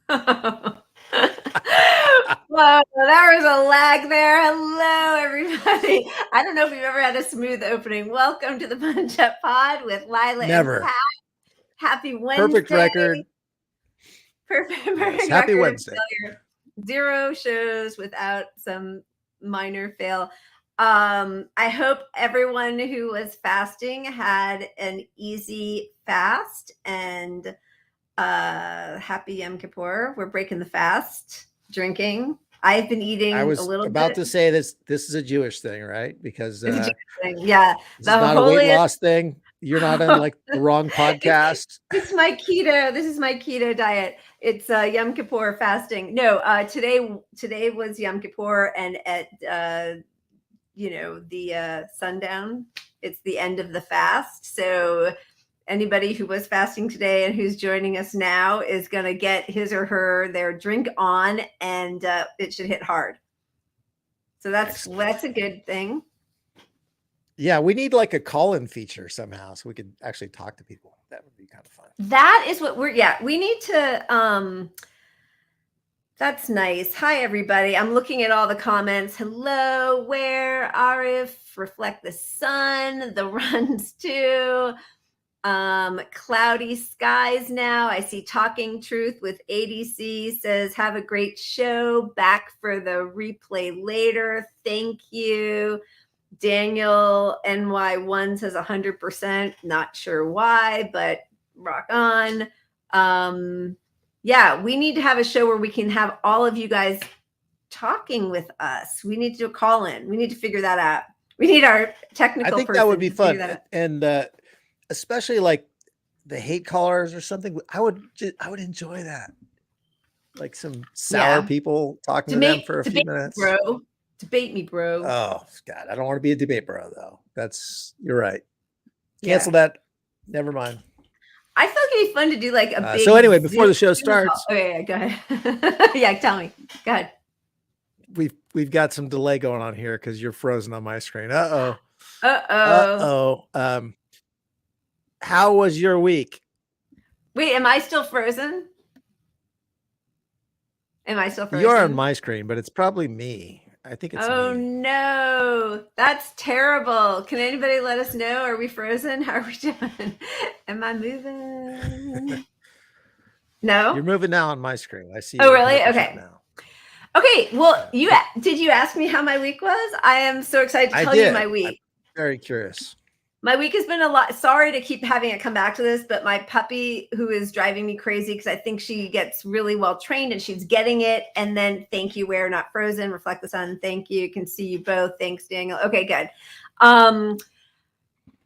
Whoa, there was a lag there. Hello, everybody. I don't know if you've ever had a smooth opening. Welcome to the Punch Up Pod with Lila and Never. Pat. Happy Perfect Wednesday. record. Perfect Yes. Happy record. Wednesday. Failure. 0 shows without some minor fail. I hope everyone who was fasting had an easy fast and happy Yom Kippur. We're breaking the fast, drinking. I've been eating I was a little about bit. to say this is a Jewish thing, right? Because It's a Jewish thing. Yeah, this is not a weight loss thing. You're not on like the wrong podcast. It's my keto. This is my keto diet. It's Yom Kippur fasting. No, today was Yom Kippur, and at the sundown, it's the end of the fast. So anybody who was fasting today and who's joining us now is going to get his or her their drink on, and it should hit hard. So that's a good thing. Yeah, we need like a call-in feature somehow so we could actually talk to people. That would be kind of fun. That is what we need to that's nice. Hi everybody. I'm looking at all the comments. Hello, where Arif, reflect the sun, the runs too. Cloudy skies now. I see Talking Truth with ADC says, have a great show. Back for the replay later. Thank you. Daniel NY1 says 100%. Not sure why, but rock on. Yeah, we need to have a show where we can have all of you guys talking with us. We need to do a call in. We need to figure that out. We need our technical I think person that would be fun. And especially like the hate callers or something. I would enjoy that. Like some sour people talking to them for a few minutes. Bro. Debate me, bro. Oh God, I don't want to be a debate bro though. You're right. Cancel that. Never mind. I feel like it'd be fun to do like a big. So anyway, before the show starts, okay, go ahead. Yeah, tell me. Go ahead. We've got some delay going on here because you're frozen on my screen. Uh oh. How was your week? Wait, am I still frozen? You're on my screen, but it's probably me. I think it's me. No, that's terrible. Can anybody let us know? Are we frozen? How are we doing? Am I moving? No, you're moving now on my screen. I see. Oh, really? Okay. Now. Okay. Well, did you ask me how my week was? I am so excited to tell you my week. I'm very curious. My week has been a lot. Sorry to keep having it come back to this, but my puppy, who is driving me crazy because I think she gets really well trained and she's getting it. And then thank you, we're not frozen, reflect the sun. Thank you. Can see you both. Thanks, Daniel. Okay, good.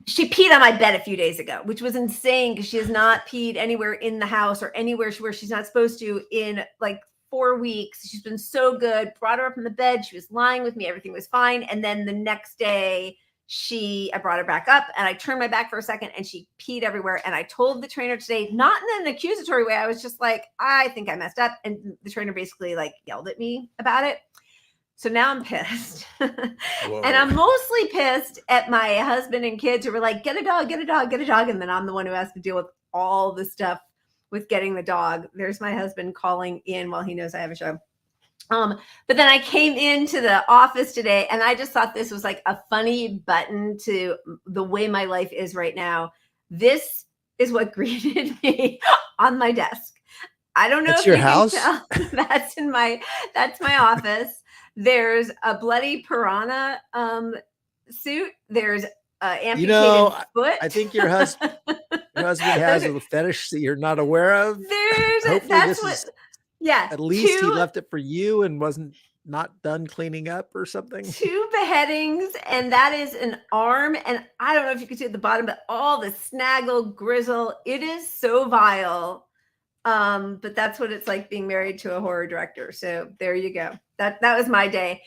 She peed on my bed a few days ago, which was insane because she has not peed anywhere in the house or anywhere where she's not supposed to in like 4 weeks. She's been so good. Brought her up in the bed. She was lying with me. Everything was fine. And then the next day, I brought her back up and I turned my back for a second and she peed everywhere. And I told the trainer today, not in an accusatory way. I was just like, I think I messed up. And the trainer basically like yelled at me about it. So now I'm pissed. And I'm mostly pissed at my husband and kids who were like, get a dog, get a dog, get a dog. And then I'm the one who has to deal with all the stuff with getting the dog. There's my husband calling in while he knows I have a show. But then I came into the office today and I just thought this was like a funny button to the way my life is right now. This is what greeted me on my desk. I don't know if your you house? Can tell. That's my office. There's a bloody piranha suit. There's amputated foot. I think your husband has a fetish that you're not aware of. Yeah. At least he left it for you and wasn't not done cleaning up or something. 2 beheadings, and that is an arm. And I don't know if you can see at the bottom, but all the snaggle, grizzle, it is so vile. But that's what it's like being married to a horror director. So there you go. That was my day.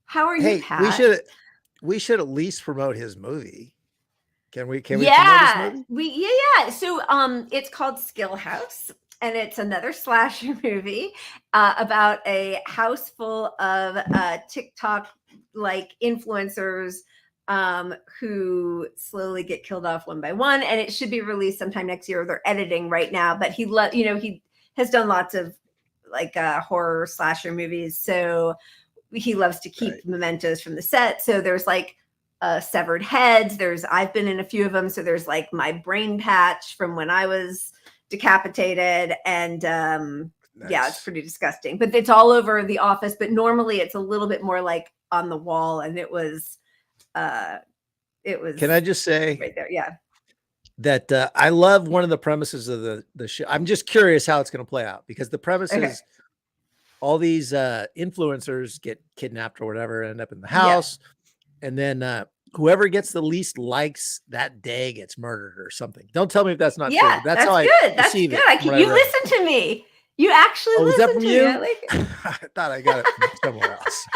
How are you, Pat? We should at least promote his movie. Can we promote his movie? So it's called Skill House. And it's another slasher movie about a house full of TikTok like influencers who slowly get killed off one by one. And it should be released sometime next year. They're editing right now, but he has done lots of like horror slasher movies. So he loves to keep mementos from the set. So there's like severed heads. I've been in a few of them. So there's like my brain patch from when I was decapitated, and yeah, it's pretty disgusting. But it's all over the office. But normally it's a little bit more like on the wall, and it was. Can I just say right there? Yeah. That I love one of the premises of the show. I'm just curious how it's going to play out, because the premise is all these influencers get kidnapped or whatever, end up in the house, and then whoever gets the least likes that day gets murdered or something. Don't tell me if that's not true. That's how good. That's good. You listen to me. You actually listen to me. I like it. I thought I got it from somewhere else.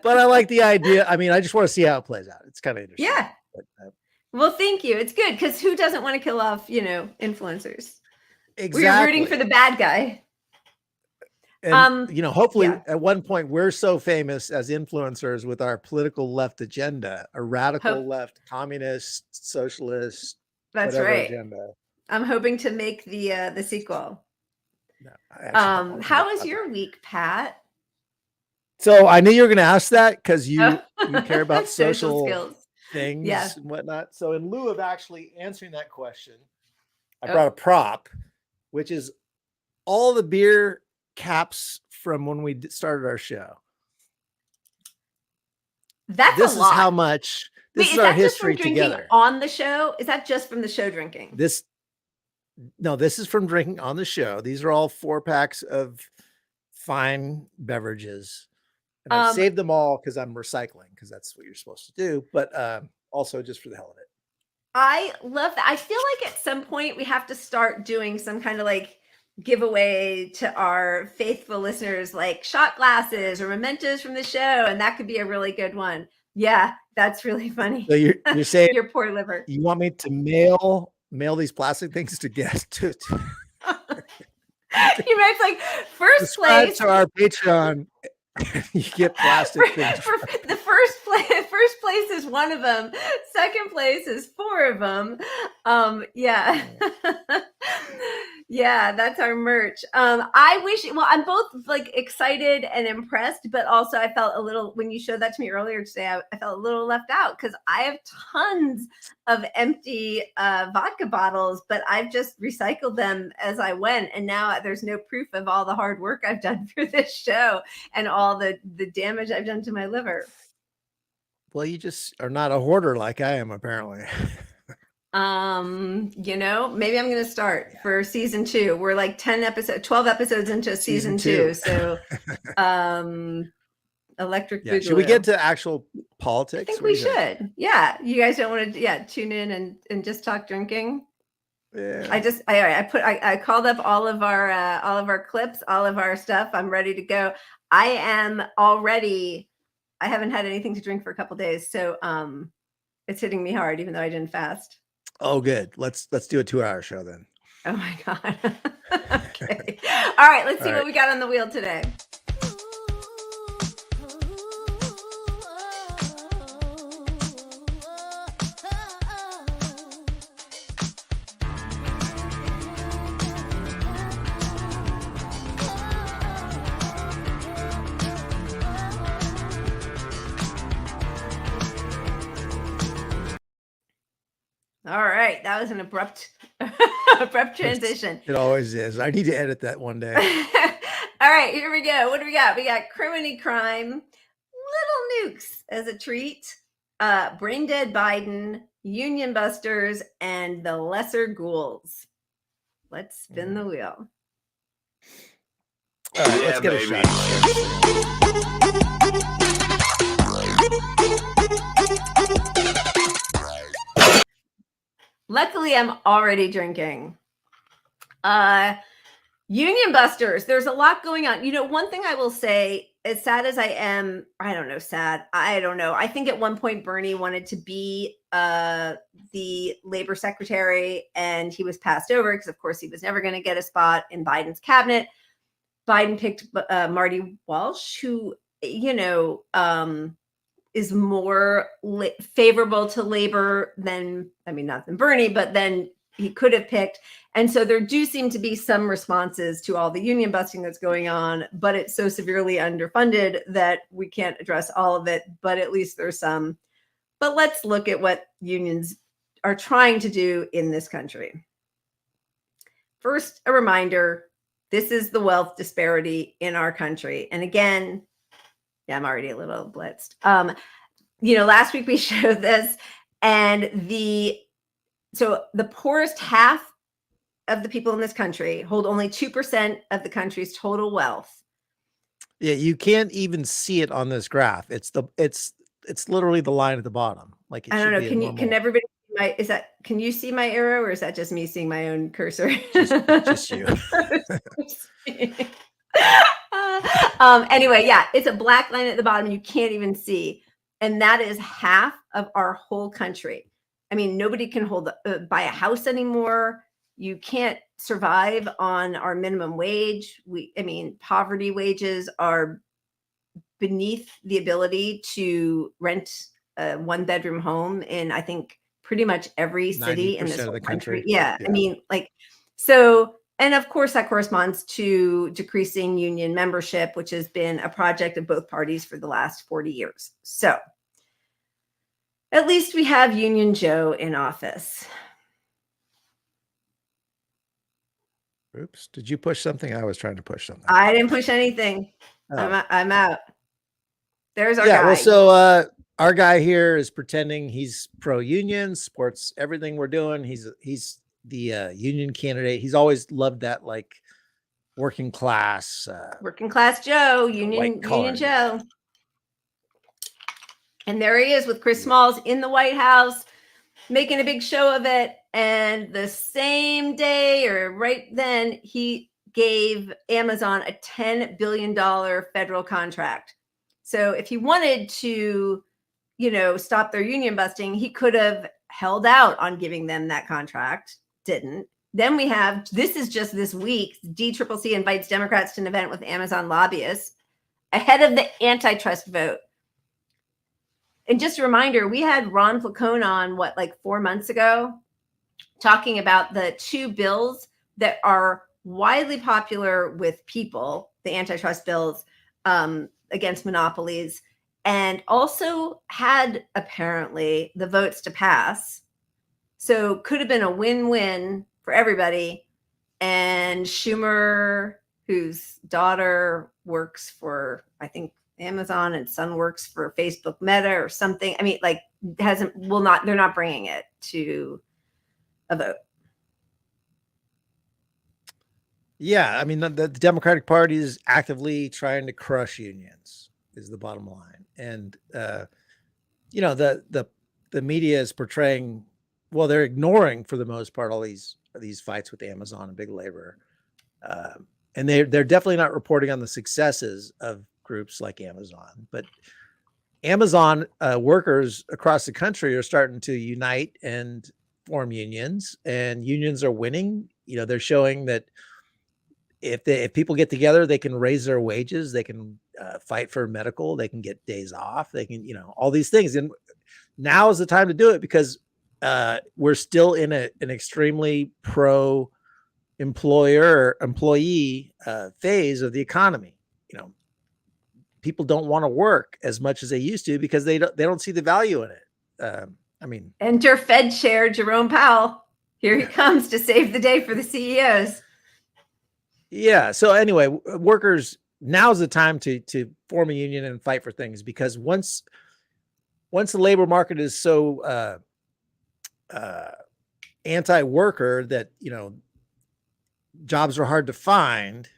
But I like the idea. I mean, I just want to see how it plays out. It's kind of interesting. Yeah. But, well, thank you. It's good, because who doesn't want to kill off, influencers? Exactly. We're rooting for the bad guy. And, hopefully at one point we're so famous as influencers with our political left agenda, a radical left, communist, socialist, that's right, agenda. I'm hoping to make the sequel. No, how was your week, Pat? So I knew you were going to ask that, because you care about social skills things and whatnot. So in lieu of actually answering that question, I brought a prop, which is all the beer caps from when we started our show. This is how much. This is our history together on the show. Is that just from the show drinking? This is from drinking on the show. These are all 4-packs of fine beverages. And I've saved them all because I'm recycling, because that's what you're supposed to do. But also just for the hell of it. I love that. I feel like at some point we have to start doing some kind of like giveaway to our faithful listeners, like shot glasses or mementos from the show. And that could be a really good one. Yeah, that's really funny. So you're saying your poor liver. You want me to mail these plastic things to guests to you know, it's like first place to our Patreon. You get plastic things. The first place is one of them. Second place is 4 of them. Yeah. Yeah, that's our merch. I wish, I'm both like excited and impressed, but also I felt a little, when you showed that to me earlier today, I felt a little left out, because I have tons of empty vodka bottles, but I've just recycled them as I went. And now there's no proof of all the hard work I've done for this show and all the damage I've done to my liver. Well, you just are not a hoarder like I am, apparently. Maybe I'm going to start for season 2. We're like 12 episodes into season 2. So, electric boogaloo. Should we get to actual politics? I think we should. Yeah. You guys don't want to, tune in and just talk drinking. Yeah. I called up all of our clips, all of our stuff. I'm ready to go. I haven't had anything to drink for a couple days. So, it's hitting me hard, even though I didn't fast. Oh, good. Let's do a 2-hour show then. Oh my God. Okay. All right. Let's see what we got on the wheel today. All right, that was an abrupt transition. It always is. I need to edit that one day. All right, here we go. What do we got? We got Criminy Crime, Little Nukes as a treat, Brain Dead Biden, Union Busters, and the Lesser Ghouls. Let's spin the wheel. All right, let's get a shot. Luckily, I'm already drinking. Union Busters, there's a lot going on. One thing I will say, as sad as I am, I don't know, sad. I don't know. I think at one point Bernie wanted to be the labor secretary, and he was passed over because, of course, he was never going to get a spot in Biden's cabinet. Biden picked Marty Walsh, who, is more favorable to labor than, not than Bernie, but then he could have picked. And so there do seem to be some responses to all the union busting that's going on, but it's so severely underfunded that we can't address all of it, but at least there's some. But let's look at what unions are trying to do in this country. First, a reminder, this is the wealth disparity in our country. And again, yeah, I'm already a little blitzed. Last week we showed this, and so the poorest half of the people in this country hold only 2% of the country's total wealth. Yeah, you can't even see it on this graph. It's literally the line at the bottom. Like it I don't should know. be Can everybody can you see my arrow, or is that just me seeing my own cursor? just you. Anyway, yeah, it's a black line at the bottom you can't even see. And that is half of our whole country. I mean, nobody can buy a house anymore. You can't survive on our minimum wage. Poverty wages are beneath the ability to rent a 1-bedroom home in, I think, pretty much every city in this whole country. Yeah. And of course, that corresponds to decreasing union membership, which has been a project of both parties for the last 40 years. So at least we have Union Joe in office. Oops. Did you push something? I was trying to push something. I didn't push anything. Oh. I'm out. There's our guy. Well, so our guy here is pretending he's pro-union, supports everything we're doing. He's the union candidate. He's always loved that, like, working class Joe, Union Joe. And there he is with Chris Smalls in the White House, making a big show of it. And the same day, or right then, he gave Amazon a $10 billion federal contract. So if he wanted to, stop their union busting, he could have held out on giving them that contract. Didn't. Then we have, this is just this week, DCCC invites Democrats to an event with Amazon lobbyists ahead of the antitrust vote. And just a reminder, we had Ron Flacone on, 4 months ago, talking about the 2 bills that are widely popular with people, the antitrust bills against monopolies, and also had apparently the votes to pass. So could have been a win-win for everybody. And Schumer, whose daughter works for, I think, Amazon, and son works for Facebook Meta or something. I mean, they're not bringing it to a vote. Yeah. I mean, the Democratic Party is actively trying to crush unions, is the bottom line. And, the media is portraying, well, they're ignoring for the most part all these fights with Amazon and big labor. And they're definitely not reporting on the successes of groups like Amazon, but Amazon workers across the country are starting to unite and form unions, and unions are winning. They're showing that if people get together, they can raise their wages, they can fight for medical, they can get days off, they can, all these things. And now is the time to do it, because we're still in an extremely pro employee phase of the economy. People don't want to work as much as they used to because they don't see the value in it. Enter Fed Chair Jerome Powell. Here he comes to save the day for the CEOs. Yeah. So anyway, workers, now's the time to form a union and fight for things, because once the labor market is so anti-worker that jobs are hard to find,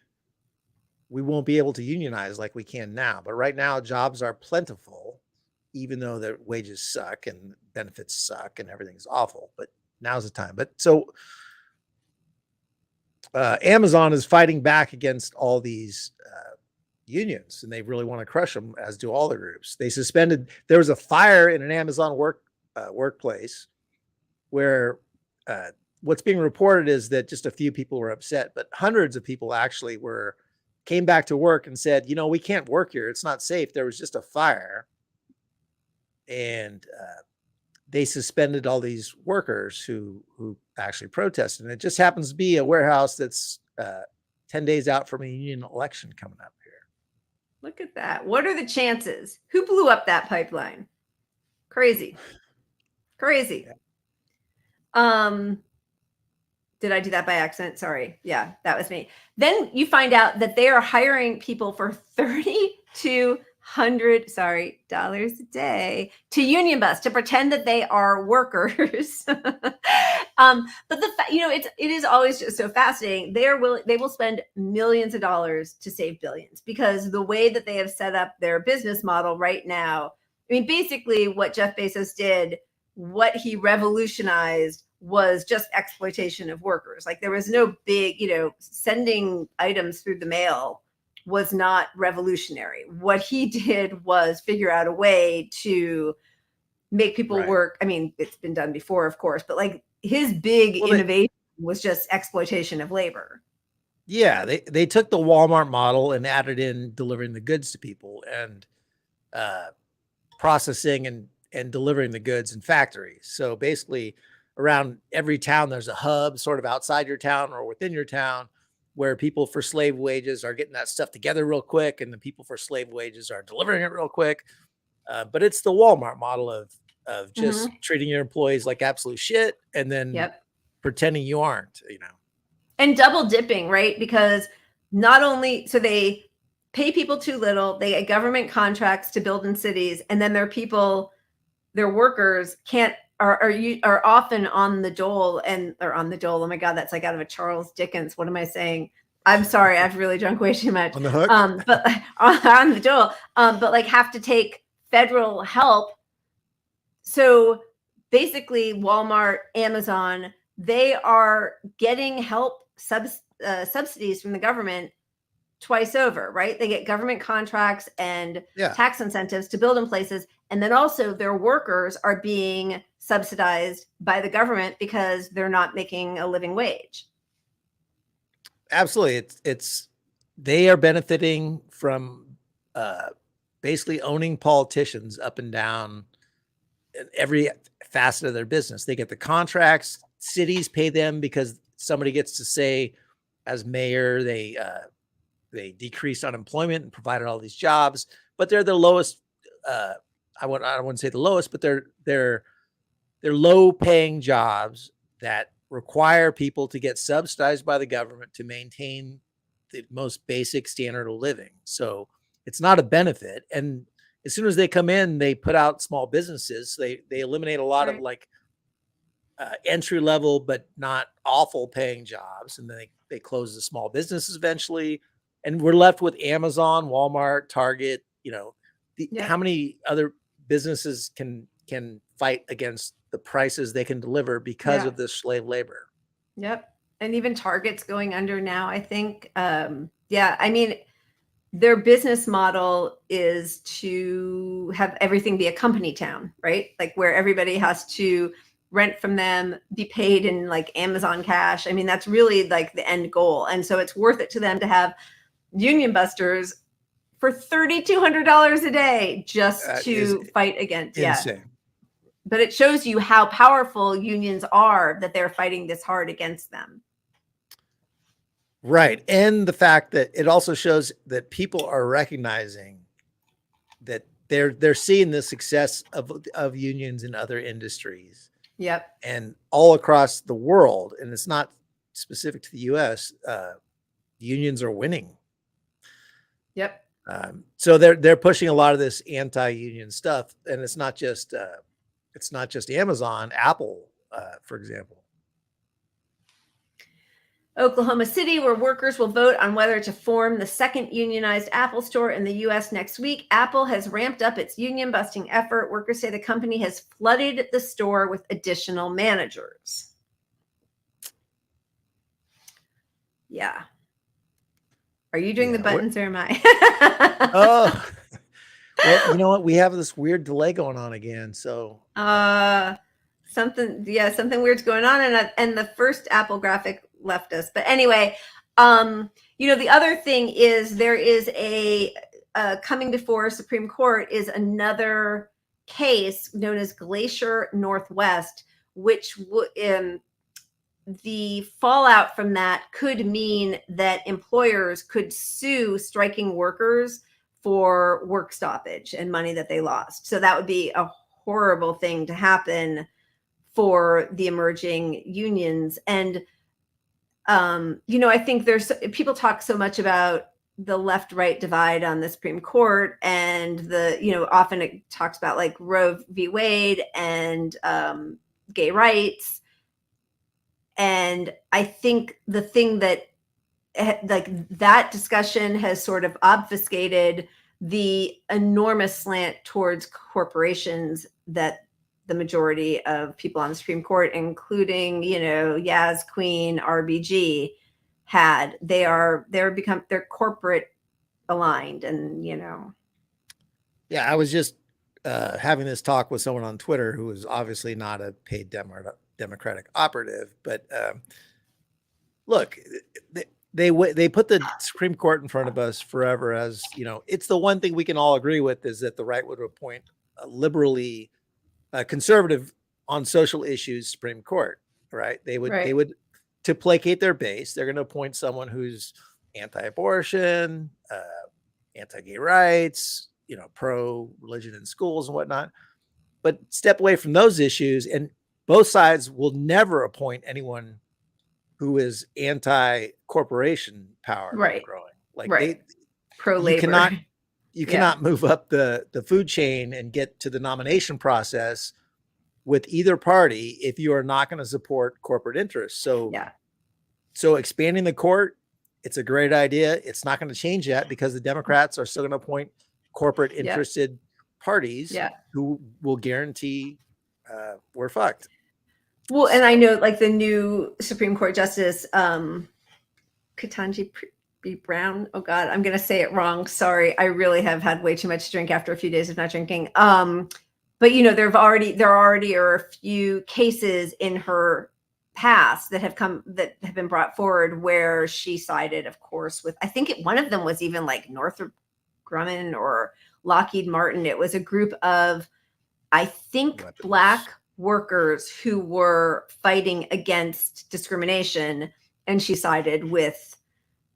we won't be able to unionize like we can now. But right now, jobs are plentiful, even though their wages suck and benefits suck and everything's awful. But now's the time. But so Amazon is fighting back against all these unions, and they really want to crush them, as do all the groups. There was a fire in an Amazon workplace where what's being reported is that just a few people were upset, but hundreds of people actually came back to work and said, we can't work here. It's not safe. There was just a fire. And they suspended all these workers who actually protested. And it just happens to be a warehouse that's 10 days out from a union election coming up here. Look at that. What are the chances? Who blew up that pipeline? Crazy. Crazy. Yeah. Did I do that by accident? Sorry. Yeah, that was me. Then you find out that they are hiring people for $3,200 a day to union bust, to pretend that they are workers. But it is always just so fascinating. They will spend millions of dollars to save billions, because the way that they have set up their business model right now, I mean, basically what Jeff Bezos did, what he revolutionized, was just exploitation of workers. Like, there was no big, sending items through the mail was not revolutionary. What he did was figure out a way to make people work. I mean, it's been done before, of course, but like his big innovation was just exploitation of labor. Yeah, they took the Walmart model and added in delivering the goods to people, and processing and delivering the goods in factories. So basically, around every town, there's a hub sort of outside your town or within your town where people for slave wages are getting that stuff together real quick, and the people for slave wages are delivering it real quick. But it's the Walmart model of just treating your employees like absolute shit, and then pretending you aren't, And double dipping, right? Because not only, so they pay people too little, they get government contracts to build in cities, and then their workers are often on the dole. Oh my God, that's like out of a Charles Dickens. What am I saying? I'm sorry, I've really drunk way too much. On the hook? But on the dole, but like have to take federal help. So basically Walmart, Amazon, they are getting help subsidies from the government twice over, right? They get government contracts and tax incentives to build in places. And then also their workers are being subsidized by the government because they're not making a living wage. Absolutely. They are benefiting from basically owning politicians up and down in every facet of their business. They get the contracts, cities pay them because somebody gets to say, as mayor, they decreased unemployment and provided all these jobs, but they're the lowest. I wouldn't say the lowest, but they're low paying jobs that require people to get subsidized by the government to maintain the most basic standard of living. So it's not a benefit. And as soon as they come in, they put out small businesses. So they eliminate a lot of like entry level, but not awful paying jobs. And then they close the small businesses eventually. And we're left with Amazon, Walmart, Target, how many other businesses can fight against the prices they can deliver because of this slave labor. Yep. And even Target's going under now, I think. I mean, their business model is to have everything be a company town, right? Like where everybody has to rent from them, be paid in like Amazon cash. I mean, that's really like the end goal. And so it's worth it to them to have union busters for $3,200 a day just to fight against. Insane. But it shows you how powerful unions are, that they're fighting this hard against them. Right. And the fact that it also shows that people are recognizing that they're seeing the success of unions in other industries. Yep. And all across the world. And it's not specific to the US. Unions are winning. Yep. So they're pushing a lot of this anti-union stuff, and it's not just Amazon, Apple, for example. Oklahoma City, where workers will vote on whether to form the second unionized Apple store in the U.S. next week. Apple has ramped up its union busting effort. Workers say the company has flooded the store with additional managers. Yeah. Are you doing the buttons or am I? Oh, well, you know what? We have this weird delay going on again. So something weird's going on. And the first Apple graphic left us. But anyway, the other thing is there is a coming before Supreme Court is another case known as Glacier Northwest, which the fallout from that could mean that employers could sue striking workers for work stoppage and money that they lost. So that would be a horrible thing to happen for the emerging unions. And, I think people talk so much about the left-right divide on the Supreme Court, and often it talks about like Roe v. Wade and gay rights. And I think the thing that that discussion has sort of obfuscated the enormous slant towards corporations that the majority of people on the Supreme Court, including, Yaz Queen, RBG, had. They're corporate aligned, and Yeah, I was just having this talk with someone on Twitter who was obviously not a paid Democratic operative, but look, they put the Supreme Court in front of us forever as, it's the one thing we can all agree with, is that the right would appoint a liberally conservative on social issues Supreme Court, right? They would to placate their base, they're going to appoint someone who's anti-abortion, anti-gay rights, pro-religion in schools and whatnot, but step away from those issues, and both sides will never appoint anyone who is anti-corporation power growing. Like pro-labor. You cannot move up the food chain and get to the nomination process with either party if you are not going to support corporate interests. So expanding the court, it's a great idea. It's not going to change that, because the Democrats are still going to appoint corporate interested parties who will guarantee we're fucked. Well, and I know like the new Supreme Court Justice, Ketanji Brown. Oh God, I'm going to say it wrong. Sorry. I really have had way too much to drink after a few days of not drinking. But there already are a few cases in her past that have been brought forward where she sided, of course, with, I think one of them was even like Northrop Grumman or Lockheed Martin. It was a group of, I think, Black workers who were fighting against discrimination, and she sided with,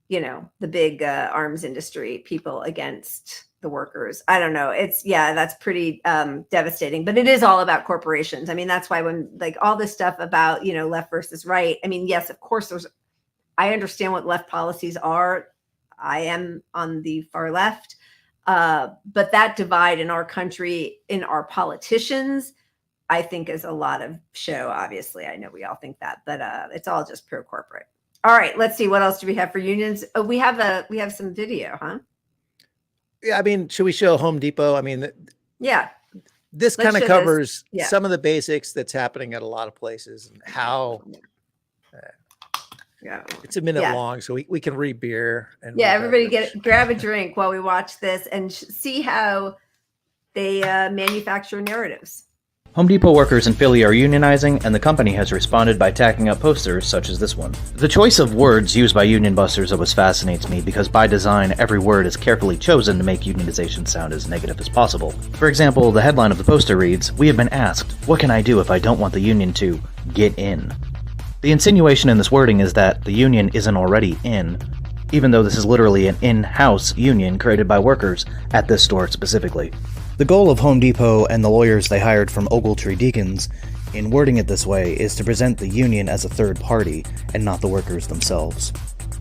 the big arms industry people against the workers. I don't know. That's pretty devastating, but it is all about corporations. I mean, that's why when like all this stuff about, left versus right, I mean, yes, of course I understand what left policies are. I am on the far left. But that divide in our country, in our politicians, I think is a lot of show. Obviously, I know we all think that, but it's all just pro corporate. All right, let's see. What else do we have for unions? Oh, we have some video, huh? Yeah, I mean, should we show Home Depot? I mean, this kind of covers some of the basics that's happening at a lot of places, and how it's a minute long, so we can read beer. And everybody grab a drink while we watch this and see how they manufacture narratives. Home Depot workers in Philly are unionizing, and the company has responded by tacking up posters such as this one. The choice of words used by union busters always fascinates me, because by design, every word is carefully chosen to make unionization sound as negative as possible. For example, the headline of the poster reads, "We have been asked, what can I do if I don't want the union to get in?" The insinuation in this wording is that the union isn't already in, even though this is literally an in-house union created by workers at this store specifically. The goal of Home Depot and the lawyers they hired from Ogletree Deacons in wording it this way is to present the union as a third party and not the workers themselves.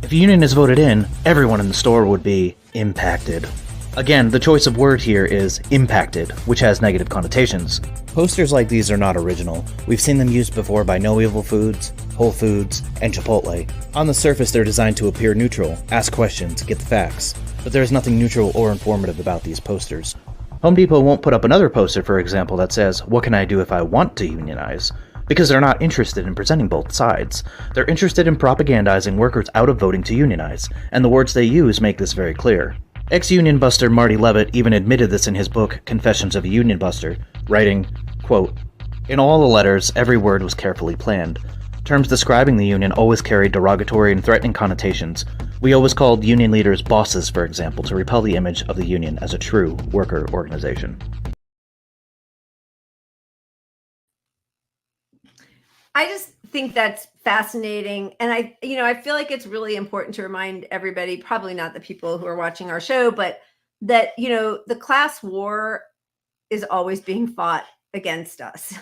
If a union is voted in, everyone in the store would be impacted. Again, the choice of word here is impacted, which has negative connotations. Posters like these are not original. We've seen them used before by No Evil Foods, Whole Foods, and Chipotle. On the surface, they're designed to appear neutral, ask questions, get the facts, but there's nothing neutral or informative about these posters. Home Depot won't put up another poster, for example, that says, "What can I do if I want to unionize?" Because they're not interested in presenting both sides. They're interested in propagandizing workers out of voting to unionize, and the words they use make this very clear. Ex-union buster Marty Levitt even admitted this in his book, Confessions of a Union Buster, writing, quote, "In all the letters, every word was carefully planned. Terms describing the union always carried derogatory and threatening connotations. We always called union leaders bosses, for example, to repel the image of the union as a true worker organization." I just think that's fascinating. And I feel like it's really important to remind everybody, probably not the people who are watching our show, but that, the class war is always being fought against us.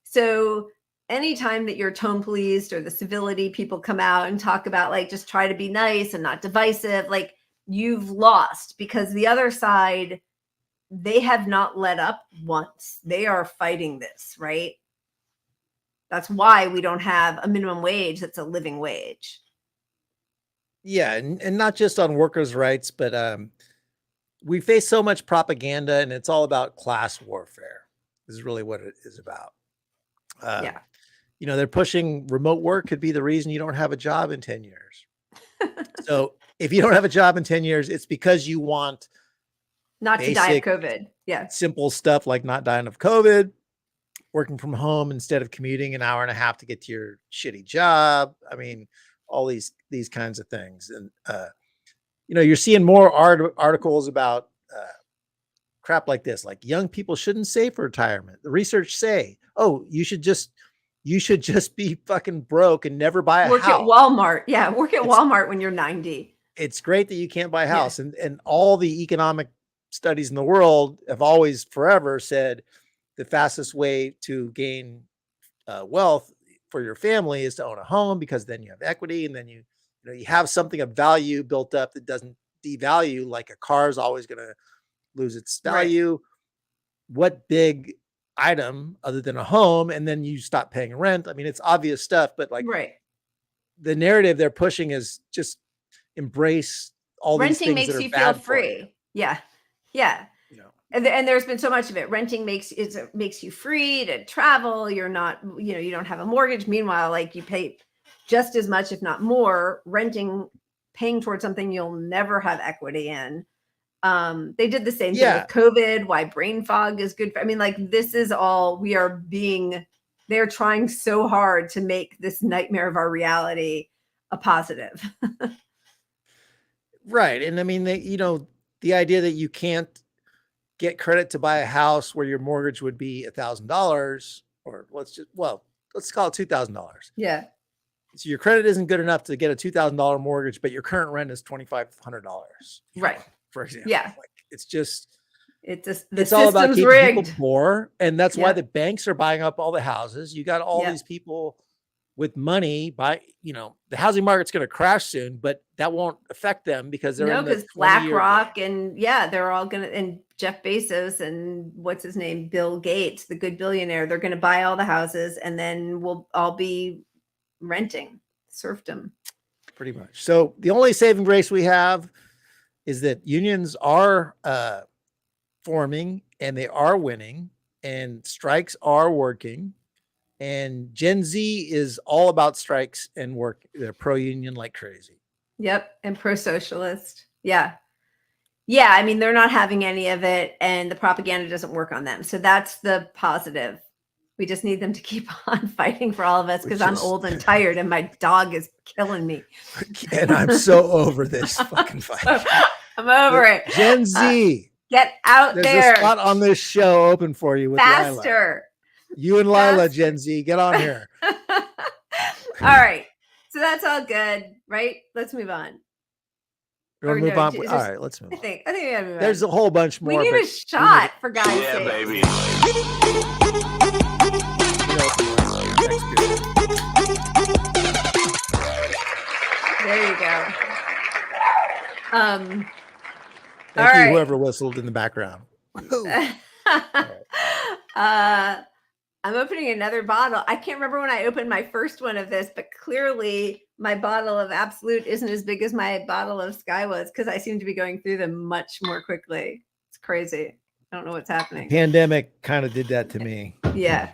So anytime that you're tone policed or the civility people come out and talk about, like, just try to be nice and not divisive, like, you've lost, because the other side, they have not let up once. They are fighting this, right? That's why we don't have a minimum wage that's a living wage. Yeah, and not just on workers' rights, but we face so much propaganda, and it's all about class warfare. This is really what it is about. Yeah. They're pushing remote work could be the reason you don't have a job in 10 years. So if you don't have a job in 10 years, it's because you want not to die of COVID. Yeah. Simple stuff like not dying of COVID, working from home instead of commuting an hour and a half to get to your shitty job. I mean, all these kinds of things. And, you're seeing more articles about crap like this, like young people shouldn't save for retirement. The research say, oh, you should just be fucking broke and never buy a house. Work at Walmart. Yeah. Work at Walmart when you're 90. It's great that you can't buy a house. Yeah. And all the economic studies in the world have always forever said the fastest way to gain wealth for your family is to own a home, because then you have equity, and then you have something of value built up that doesn't devalue, like a car is always going to lose its value. Right. What big item other than a home, and then you stop paying rent? I mean, it's obvious stuff, but like the narrative they're pushing is just embrace all renting these things makes you feel free. Yeah. And there's been so much of it. Renting makes you free to travel. You're not, you don't have a mortgage. Meanwhile, like, you pay just as much, if not more, paying towards something you'll never have equity in. They did the same thing with COVID, why brain fog is good. This is all they're trying so hard to make this nightmare of our reality a positive. Right. And I mean, the idea that you can't get credit to buy a house where your mortgage would be $1,000, or let's call it $2,000. Yeah. So your credit isn't good enough to get a $2,000 mortgage, but your current rent is $2,500. Right. For example. Yeah. It's all about keeping rigged. People poor. And that's why the banks are buying up all the houses. You got all these people with money the housing market's going to crash soon, but that won't affect them because they're because BlackRock and they're all going to, and Jeff Bezos and what's his name, Bill Gates, the good billionaire, they're going to buy all the houses, and then we'll all be renting serfdom. Pretty much. So the only saving grace we have is that unions are forming, and they are winning, and strikes are working. And Gen Z is all about strikes and work. They're pro-union like crazy. Yep. And pro-socialist. Yeah. Yeah. I mean, they're not having any of it, and the propaganda doesn't work on them. So that's the positive. We just need them to keep on fighting for all of us, because I'm old and tired, and my dog is killing me. And I'm so over this fucking fight. I'm over it. Gen Z. Get out there. There's a spot on this show open for you with faster. Lila. You and Lila, Gen Z, get on here. All right. So that's all good, right? Let's move on. Move on. All right, let's move on. I think we gotta move on. There's a whole bunch more. We need a shot, for God's sake. Yeah, baby. There you go. Thank you, whoever whistled in the background. I'm opening another bottle. I can't remember when I opened my first one of this, but clearly my bottle of Absolute isn't as big as my bottle of Sky was, because I seem to be going through them much more quickly. It's crazy. I don't know what's happening. The pandemic kind of did that to me. Yeah.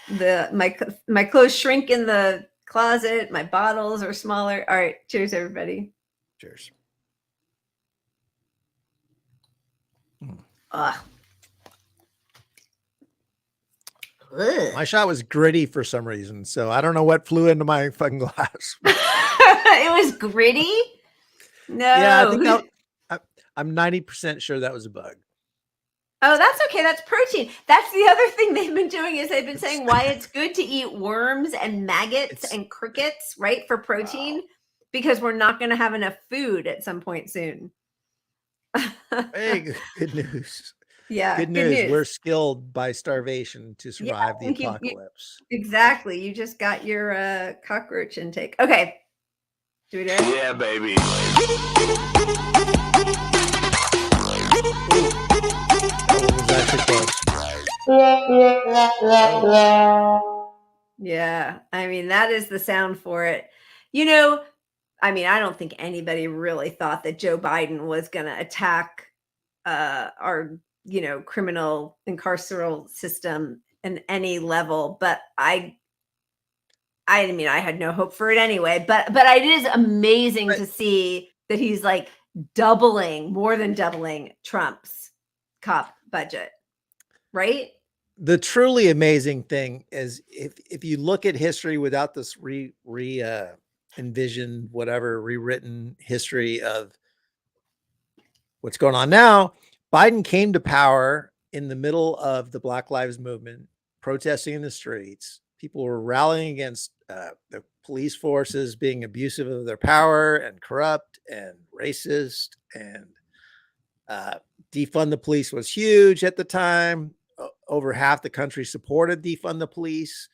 My clothes shrink in the closet. My bottles are smaller. All right. Cheers, everybody. Cheers. Ugh. My shot was gritty for some reason, so I don't know what flew into my fucking glass. It was gritty? No. Yeah, I think I'm 90% sure that was a bug. Oh, that's okay. That's protein. That's the other thing they've been doing is they've been saying why it's good to eat worms and maggots and crickets, right, for protein, because we're not going to have enough food at some point soon. Hey, good news. Yeah, Good news. We're skilled by starvation to survive the apocalypse. Exactly. You just got your cockroach intake. Okay. Do we do it? Yeah, baby. Yeah, I mean, that is the sound for it. I mean, I don't think anybody really thought that Joe Biden was going to attack our, criminal incarceral system in any level, but I mean, I had no hope for it anyway, but it is amazing to see that he's like more than doubling Trump's cop budget, right? The truly amazing thing is if you look at history without this envisioned, whatever, rewritten history of what's going on now, Biden came to power in the middle of the Black Lives Movement, protesting in the streets. People were rallying against the police forces being abusive of their power and corrupt and racist, and defund the police was huge at the time. Over half the country supported defund the police,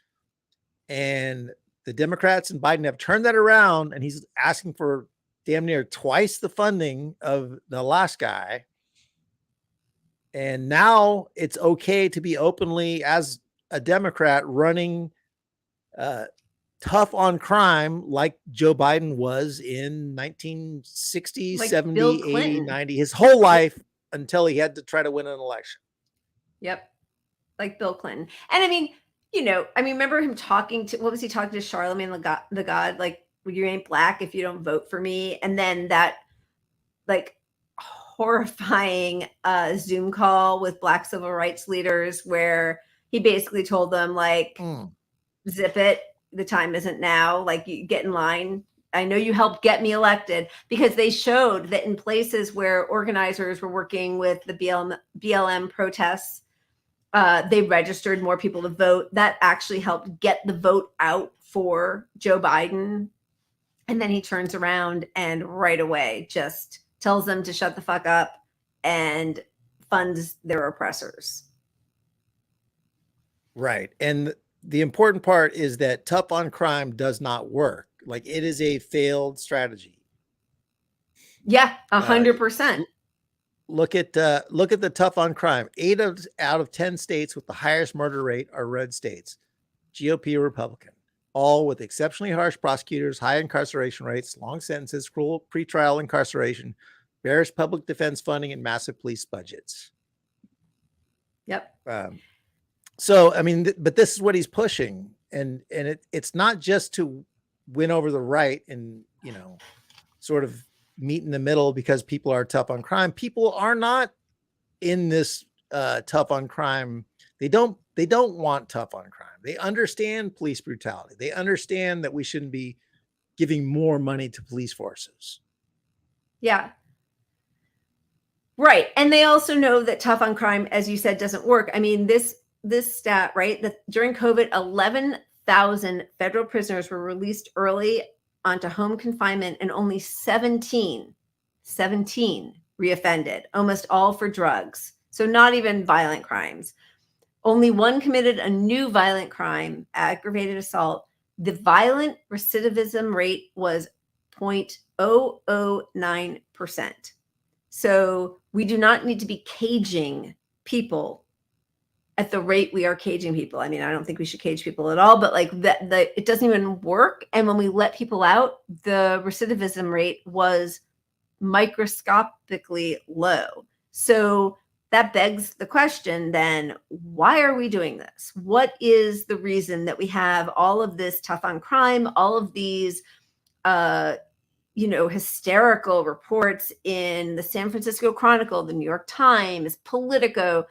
and the Democrats and Biden have turned that around, and he's asking for damn near twice the funding of the last guy. And now it's okay to be openly, as a Democrat, running tough on crime like Joe Biden was in 1960, like 70, 80, 90, his whole life until he had to try to win an election. Yep. Like Bill Clinton. And I mean, remember him talking to, what was he talking to Charlemagne the God? Like, you ain't black if you don't vote for me. And then that like horrifying Zoom call with black civil rights leaders where he basically told them like, zip it. The time isn't now. Like, you get in line. I know you helped get me elected, because they showed that in places where organizers were working with the BLM protests, they registered more people to vote. That actually helped get the vote out for Joe Biden. And then he turns around and right away just tells them to shut the fuck up and funds their oppressors. Right. And the important part is that tough on crime does not work. Like, it is a failed strategy. Yeah, 100%. Look at the tough on crime. 8 out of 10 states with the highest murder rate are red states, GOP or Republican, all with exceptionally harsh prosecutors, high incarceration rates, long sentences, cruel pretrial incarceration, bearish public defense funding, and massive police budgets. Yep. So, I mean, but this is what he's pushing, and it's not just to win over the right and, sort of meet in the middle because people are tough on crime. People are not in this tough on crime. They don't want tough on crime. They understand police brutality. They understand that we shouldn't be giving more money to police forces. Yeah. Right. And they also know that tough on crime, as you said, doesn't work. I mean, this stat, right, that during COVID, 11,000 federal prisoners were released early onto home confinement, and only 17 reoffended, almost all for drugs. So not even violent crimes. Only one committed a new violent crime, aggravated assault. The violent recidivism rate was 0.009%. So we do not need to be caging people at the rate we are caging people. I mean, I don't think we should cage people at all, but like it doesn't even work. And when we let people out, the recidivism rate was microscopically low. So that begs the question then, why are we doing this? What is the reason that we have all of this tough on crime, all of these, hysterical reports in the San Francisco Chronicle, the New York Times, Politico,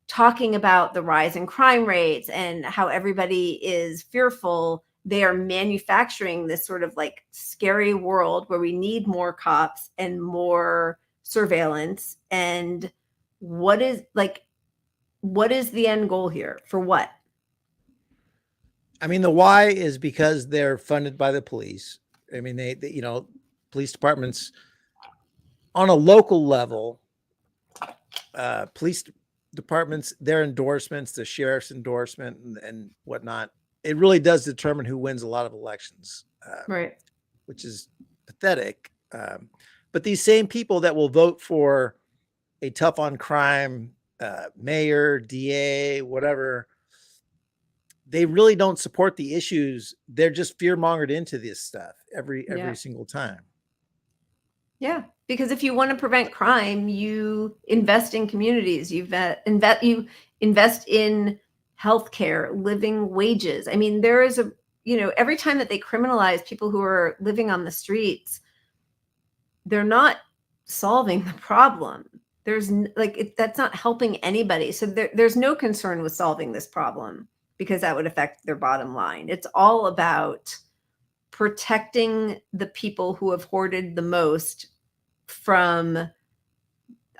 talking about the rise in crime rates and how everybody is fearful? They are manufacturing this sort of like scary world where we need more cops and more surveillance. And what is like, what is the end goal here? For what? I mean, the why is because they're funded by the police. I mean, they police departments on a local level, police departments, their endorsements, the sheriff's endorsement and whatnot, it really does determine who wins a lot of elections, Right. which is pathetic. But these same people that will vote for a tough on crime mayor, DA, whatever, they really don't support the issues. They're just fear-mongered into this stuff every single time. Yeah, because if you want to prevent crime, you invest in communities. You invest in healthcare, living wages. I mean, there is every time that they criminalize people who are living on the streets, they're not solving the problem. That's not helping anybody. So there's no concern with solving this problem because that would affect their bottom line. It's all about protecting the people who have hoarded the most from,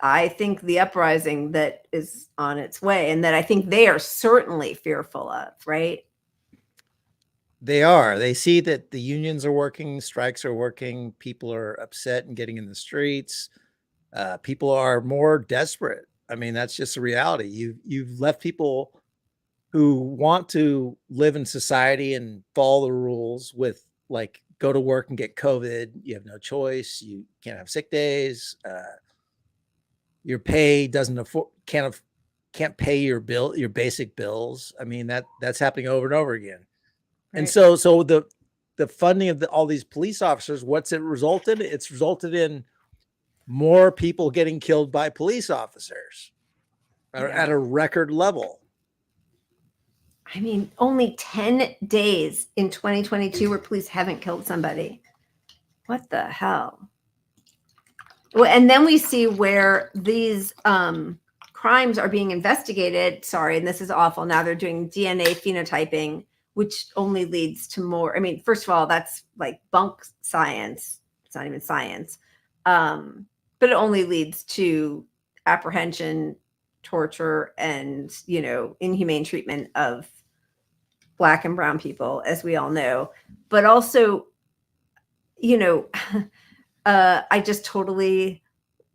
I think, the uprising that is on its way and that I think they are certainly fearful of, right? They are. They see that the unions are working, strikes are working, people are upset and getting in the streets. People are more desperate. I mean, that's just a reality. You've left people who want to live in society and follow the rules with, like, go to work and get COVID. You have no choice. You can't have sick days. Your pay can't pay your bill, your basic bills. I mean, that's happening over and over again. Right. And so the funding of all these police officers, what's it resulted? It's resulted in more people getting killed by police officers at a record level. I mean, only 10 days in 2022 where police haven't killed somebody. What the hell? Well, and then we see where these crimes are being investigated. Sorry, and this is awful. Now they're doing DNA phenotyping, which only leads to more. I mean, first of all, that's like bunk science. It's not even science. But it only leads to apprehension, torture, and, inhumane treatment of Black and brown people, as we all know. But also, I just totally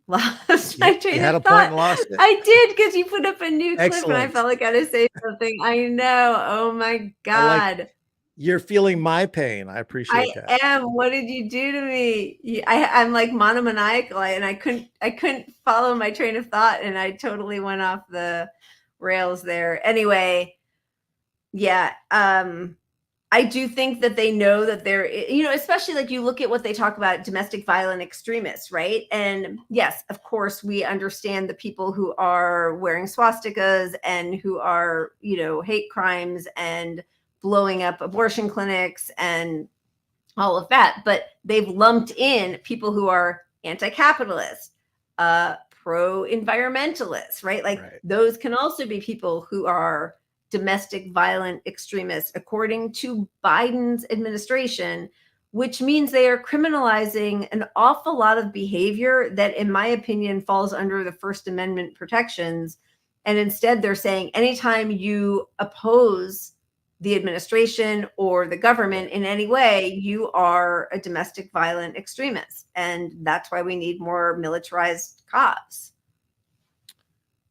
lost my train of thought. Point and lost it. I did, because you put up a new clip. Excellent. And I felt like I had to say something. I know. Oh my God. You're feeling my pain. I appreciate that. I am. What did you do to me? I'm like monomaniacal, and I couldn't follow my train of thought, and I totally went off the rails there. Anyway, yeah. I do think that they know that they're, especially like you look at what they talk about, domestic violent extremists, right? And yes, of course, we understand the people who are wearing swastikas and who are, hate crimes and blowing up abortion clinics and all of that. But they've lumped in people who are anti-capitalist, pro-environmentalists, right? Those can also be people who are domestic violent extremists, according to Biden's administration, which means they are criminalizing an awful lot of behavior that, in my opinion, falls under the First Amendment protections. And instead, they're saying anytime you oppose the administration or the government in any way, you are a domestic violent extremist. And that's why we need more militarized cops.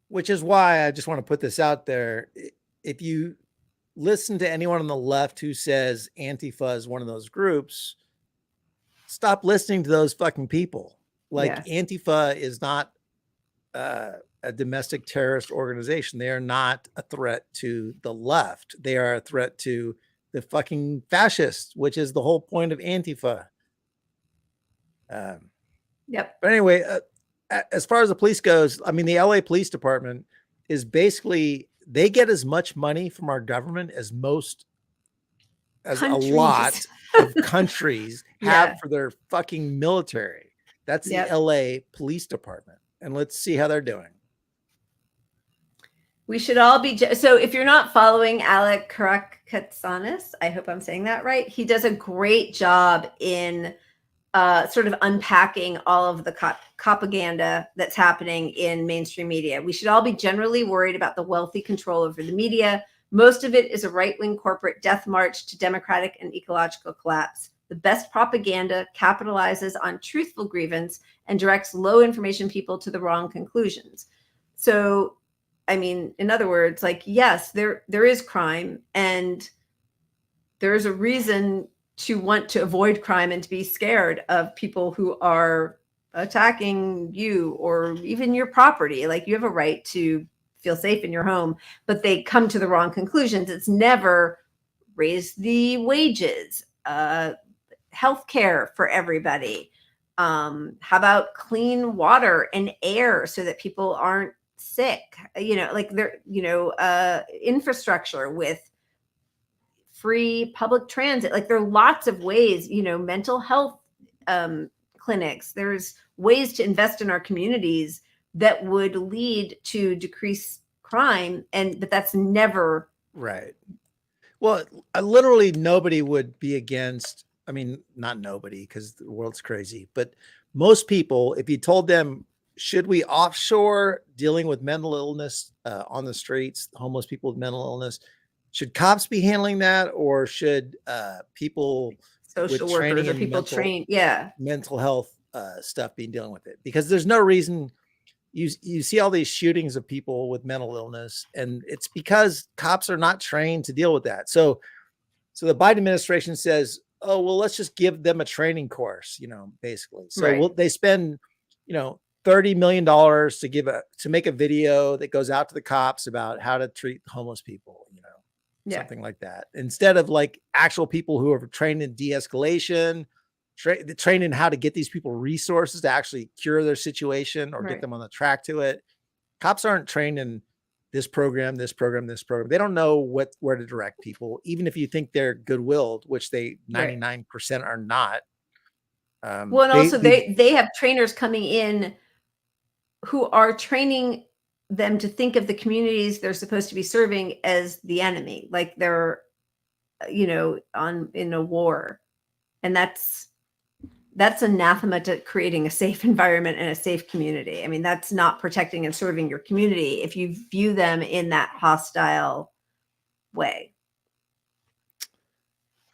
Which is why I just want to put this out there. If you listen to anyone on the left who says Antifa is one of those groups, stop listening to those fucking people. Antifa is not a domestic terrorist organization. They are not a threat to the left. They are a threat to the fucking fascists, which is the whole point of Antifa. Yep. But anyway, as far as the police goes, I mean, the LA Police Department is basically, they get as much money from our government as a lot of countries have for their fucking military. That's the LA Police Department. And let's see how they're doing. We should all be. So if you're not following Alec Karakatsanis, I hope I'm saying that right. He does a great job in sort of unpacking all of the propaganda that's happening in mainstream media. We should all be generally worried about the wealthy control over the media. Most of it is a right-wing corporate death march to democratic and ecological collapse. The best propaganda capitalizes on truthful grievance and directs low information people to the wrong conclusions. So, I mean, in other words, like, yes, there is crime, and there is a reason to want to avoid crime and to be scared of people who are attacking you or even your property. Like, you have a right to feel safe in your home, but they come to the wrong conclusions. It's never raise the wages, healthcare for everybody. How about clean water and air so that people aren't sick? Like infrastructure with free public transit. Like, there are lots of ways, mental health clinics. There's ways to invest in our communities that would lead to decrease crime, but that's never right. Well, literally nobody would be against. I mean, not nobody, because the world's crazy, but most people, if you told them, should we offshore dealing with mental illness on the streets, homeless people with mental illness, should cops be handling that, or should people social with workers or people trained mental health stuff be dealing with it? Because there's no reason. You see all these shootings of people with mental illness, and it's because cops are not trained to deal with that. So the Biden administration says, oh, well, let's just give them a training course, basically. So they spend, $30 million to make a video that goes out to the cops about how to treat homeless people, something like that. Instead of like actual people who are trained in de-escalation, trained in how to get these people resources to actually cure their situation or get them on the track to it. Cops aren't trained in this program. They don't know where to direct people, even if you think they're good-willed, which they 99% are not. Well, and also they have trainers coming in who are training them to think of the communities they're supposed to be serving as the enemy, like they're, in a war. And that's anathema to creating a safe environment and a safe community. I mean, that's not protecting and serving your community if you view them in that hostile way.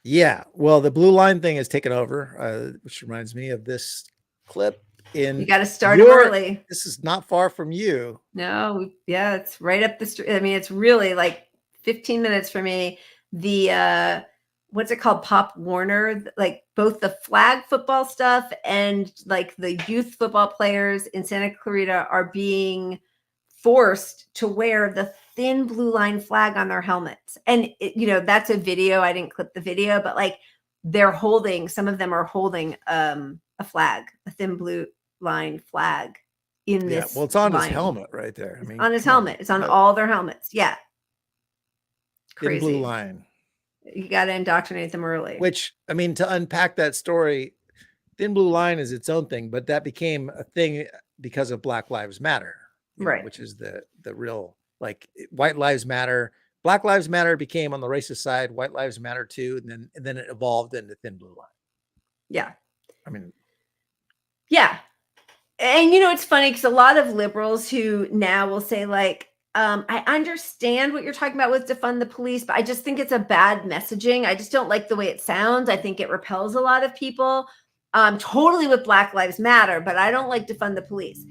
Yeah. Well, the blue line thing has taken over, which reminds me of this clip. You got to start early. This is not far from you. No. Yeah. It's right up the street. I mean, it's really like 15 minutes for me. The, what's it called? Pop Warner, like both the flag football stuff and like the youth football players in Santa Clarita are being forced to wear the thin blue line flag on their helmets. And that's a video. I didn't clip the video, but like some of them are holding a flag, a thin blue line flag in this. Well, it's on his helmet right there. I mean, on his helmet. It's on all their helmets. Yeah. Crazy. Thin blue line. You got to indoctrinate them early. Which, I mean, to unpack that story, thin blue line is its own thing, but that became a thing because of Black Lives Matter, which is the real, like, white lives matter. Black Lives Matter became on the racist side, white lives matter too. And then it evolved into thin blue line. Yeah. I mean, yeah. And, it's funny because a lot of liberals who now will say like, I understand what you're talking about with defund the police, but I just think it's a bad messaging. I just don't like the way it sounds. I think it repels a lot of people. Totally with Black Lives Matter, but I don't like defund the police.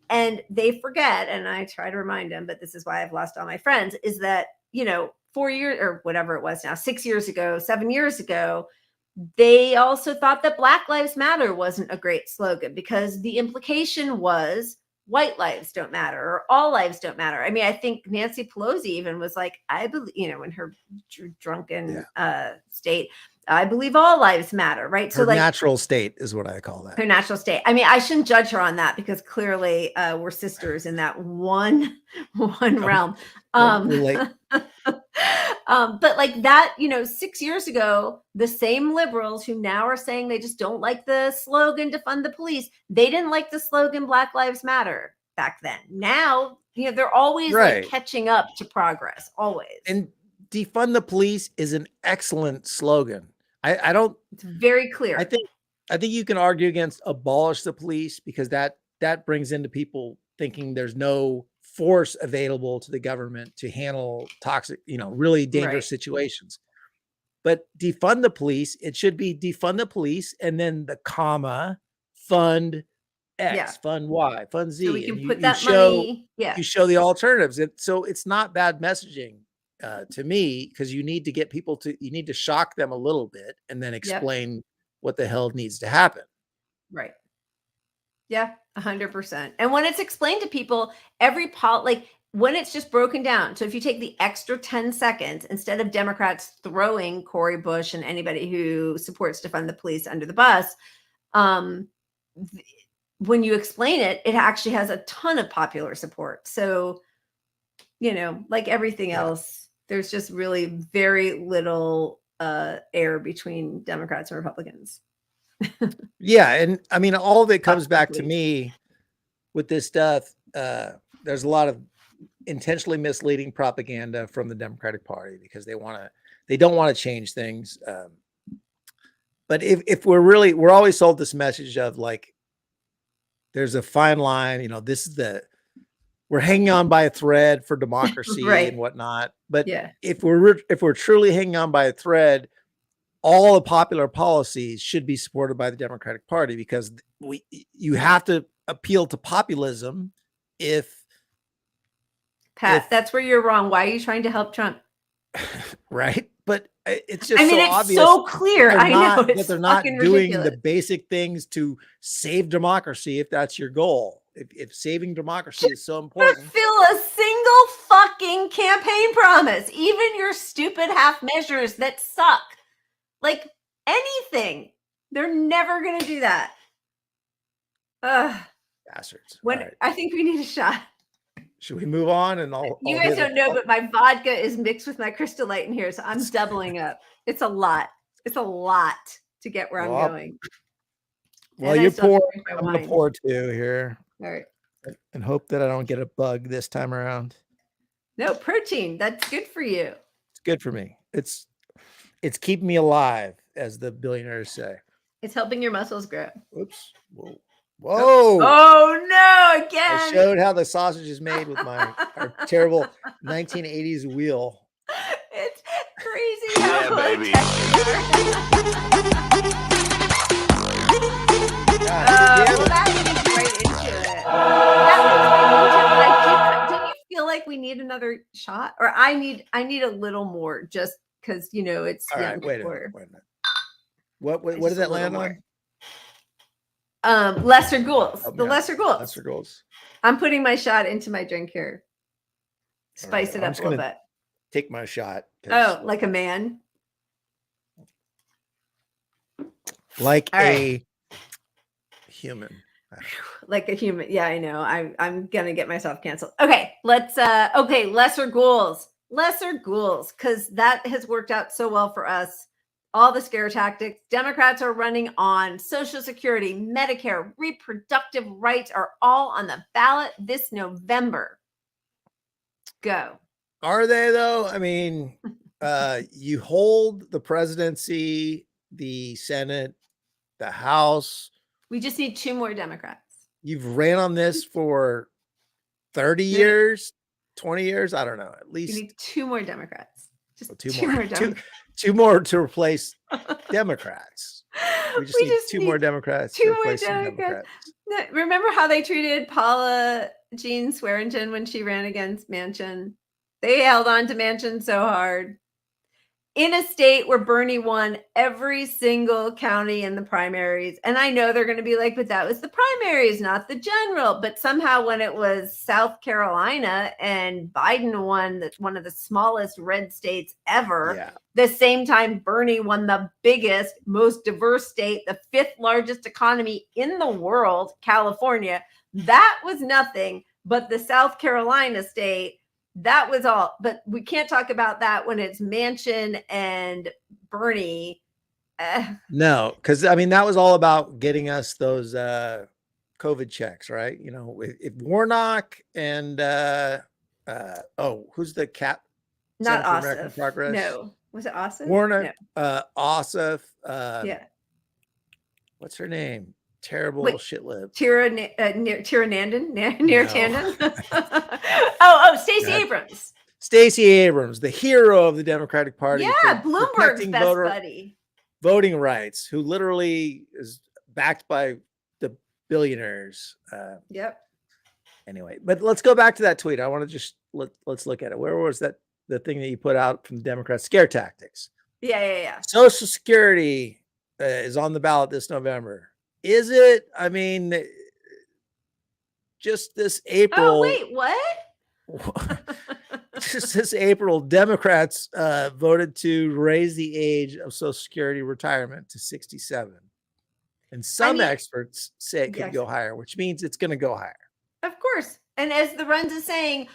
And they forget, and I try to remind them, but this is why I've lost all my friends, is that, 4 years or whatever it was now, 6 years ago, 7 years ago, they also thought that Black Lives Matter wasn't a great slogan because the implication was white lives don't matter or all lives don't matter. I mean, I think Nancy Pelosi even was like, I believe, in her drunken state, I believe all lives matter, right? Her natural state is what I call that. Her natural state. I mean, I shouldn't judge her on that because clearly we're sisters in that one realm. But like that, 6 years ago, the same liberals who now are saying they just don't like the slogan defund the police, they didn't like the slogan Black Lives Matter back then. Now, they're always like catching up to progress, always. And defund the police is an excellent slogan. I don't. It's very clear. I think I think you can argue against abolish the police because that brings into people thinking there's no force available to the government to handle toxic, really dangerous situations. But defund the police, it should be defund the police and then the comma, fund X, fund Y, fund Z. So we can and put that money. Yeah. You show the alternatives. So it's not bad messaging to me, because you need to get people you need to shock them a little bit and then explain what the hell needs to happen. Right. Yeah, 100%. And when it's explained to people, when it's just broken down. So if you take the extra 10 seconds, instead of Democrats throwing Cory Bush and anybody who supports defund the police under the bus, when you explain it, it actually has a ton of popular support. So, like everything else, there's just really very little air between Democrats and Republicans. Yeah. And I mean, all of it comes back to me with this stuff. There's a lot of intentionally misleading propaganda from the Democratic Party because they don't want to change things. But if we're always sold this message of like, there's a fine line, we're hanging on by a thread for democracy and whatnot. But if we're truly hanging on by a thread, all the popular policies should be supported by the Democratic Party, because you have to appeal to populism. Pat, that's where you're wrong. Why are you trying to help Trump? Right. But it's just it's obvious. so clear. I know. But they're not doing the basic things to save democracy if that's your goal. If saving democracy is so important. Fulfill a single fucking campaign promise. Even your stupid half measures that suck. Like anything. They're never going to do that. Bastards. I think we need a shot. Should we move on? And you guys don't know, but my vodka is mixed with my Crystal Light in here, so I'm doubling up. It's a lot. It's a lot to get where I'm going. Well, you pour. I'm gonna pour too here. All right. And hope that I don't get a bug this time around. No, protein. That's good for you. It's good for me. It's keeping me alive, as the billionaires say. It's helping your muscles grow. Oops. Whoa. Oh no, again. I showed how the sausage is made with our terrible 1980s wheel. It's crazy how baby. That leads right into it. Do you feel like we need another shot? Or I need a little more, just because it's all right, wait a minute. What did that land on? Lesser ghouls. Lesser ghouls. Lesser ghouls. I'm putting my shot into my drink here. Spice it up a little bit. Take my shot. Oh, like a man. Like a human. Like a human. Yeah, I know. I'm gonna get myself canceled. Okay, let's lesser ghouls. Lesser ghouls, because that has worked out so well for us. All the scare tactics. Democrats are running on Social Security, Medicare, reproductive rights are all on the ballot this November. Go. Are they though? I mean, you hold the presidency, the Senate, the House. We just need 2 more Democrats. You've ran on this for 30 years, 20 years. I don't know. At least you need 2 more Democrats. Just 2 more. Two more to replace Democrats. We just need 2 more Democrats. 2 more Democrats. Remember how they treated Paula Jean Swearengin when she ran against Manchin? They held on to Manchin so hard. In a state where Bernie won every single county in the primaries. And I know they're going to be like, but that was the primaries, not the general. But somehow when it was South Carolina and Biden won one of the smallest red states ever, the same time Bernie won the biggest, most diverse state, the 5th largest economy in the world, California, that was nothing. But the South Carolina state, that was all. But we can't talk about that when it's Manchin and Bernie. No, because I mean, that was all about getting us those COVID checks, right? If Warnock and who's the cap? Not Center for American Ossoff. Progress? No. Was it Ossoff? Warnock, no. Ossoff. What's her name? Terrible Wait, shitlib. Tiranandan? No. Oh, Stacey God. Abrams. Stacey Abrams, the hero of the Democratic Party, Yeah, for Bloomberg's protecting best buddy. voting rights, who literally is backed by the billionaires. Yep. Anyway, but let's go back to that tweet. I want to just let's look at it. Where was that? The thing that you put out from the Democrats, scare tactics. Yeah. Social Security is on the ballot this November. Is it? I mean, just this April. Oh, wait, what? Just this April, Democrats voted to raise the age of Social Security retirement to 67. And some experts say it could go higher, which means it's going to go higher. Of course. And as the Runs is saying,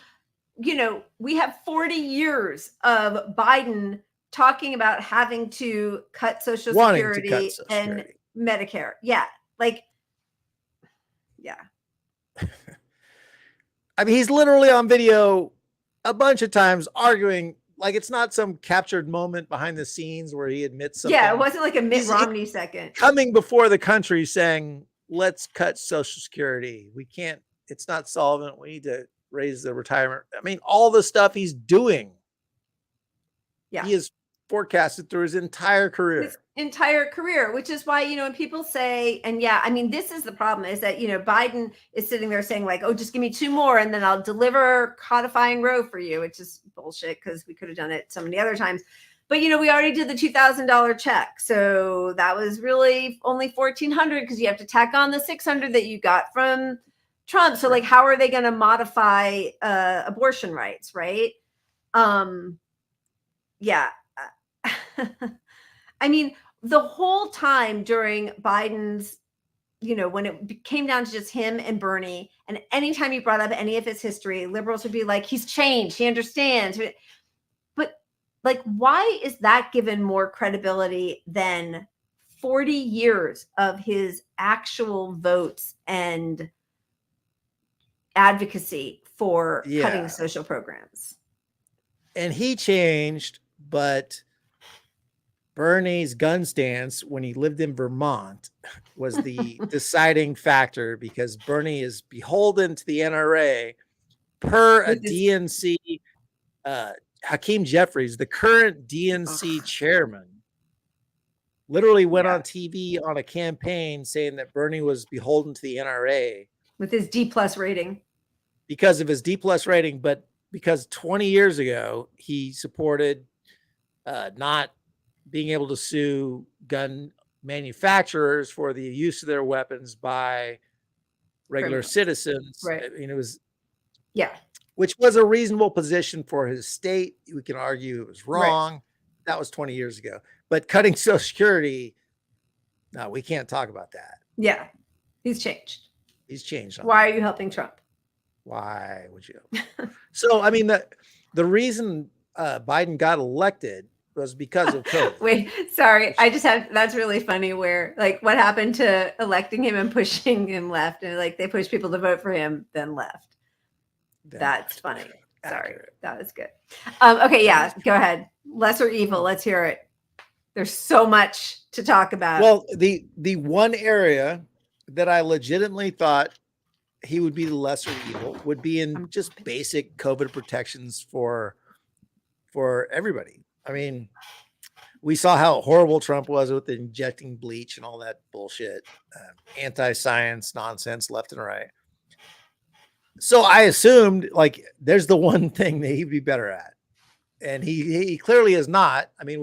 we have 40 years of Biden talking about having to cut Social Security and Medicare. Yeah. Yeah. I mean, he's literally on video a bunch of times arguing like it's not some captured moment behind the scenes where he admits something. Yeah, it wasn't like a Mitt Romney second. Coming before the country saying, let's cut Social Security. We can't, it's not solvent. We need to raise the retirement. I mean, all the stuff he's doing. Yeah. He is forecasted through his entire career. Which is why, when people say, and yeah, I mean, this is the problem is that, Biden is sitting there saying like, oh, just give me 2 more and then I'll deliver codifying Roe for you, which is bullshit because we could have done it so many other times. But, we already did the $2,000 check. So that was really only $1,400 because you have to tack on the $600 that you got from Trump. So like, how are they going to modify abortion rights? Right. Yeah. I mean, the whole time during Biden's, when it came down to just him and Bernie, and anytime he brought up any of his history, liberals would be like, he's changed, he understands. But like, why is that given more credibility than 40 years of his actual votes and advocacy for cutting social programs? And he changed, but Bernie's gun stance when he lived in Vermont was the deciding factor because Bernie is beholden to the NRA per a DNC. Hakeem Jeffries, the current DNC chairman, literally went on TV on a campaign saying that Bernie was beholden to the NRA with his D+ rating because of his D+ rating, but because 20 years ago he supported not being able to sue gun manufacturers for the use of their weapons by regular citizens. Right. I mean, it was, which was a reasonable position for his state. We can argue it was wrong. Right. That was 20 years ago. But cutting Social Security, no, we can't talk about that. Yeah, he's changed. He's changed. Why are you helping Trump? Why would you? So, I mean, the reason Biden got elected was because of COVID. Wait, sorry. That's really funny where like what happened to electing him and pushing him left and like they pushed people to vote for him, then left. That's funny. Sorry. That was good. Okay. Yeah, go ahead. Lesser evil. Let's hear it. There's so much to talk about. Well, the one area that I legitimately thought he would be the lesser evil would be in just basic COVID protections for everybody. I mean, we saw how horrible Trump was with injecting bleach and all that bullshit, anti-science nonsense left and right. So I assumed like there's the one thing that he'd be better at. And he clearly is not. I mean,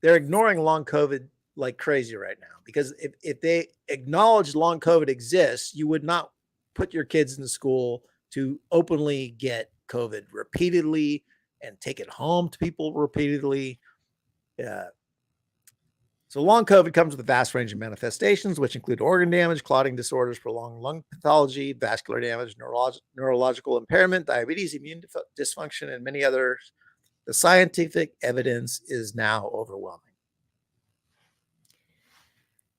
they're ignoring long COVID like crazy right now, because if they acknowledged long COVID exists, you would not put your kids in school to openly get COVID repeatedly and take it home to people repeatedly. So long COVID comes with a vast range of manifestations, which include organ damage, clotting disorders, prolonged lung pathology, vascular damage, neurological impairment, diabetes, immune dysfunction, and many others. The scientific evidence is now overwhelming.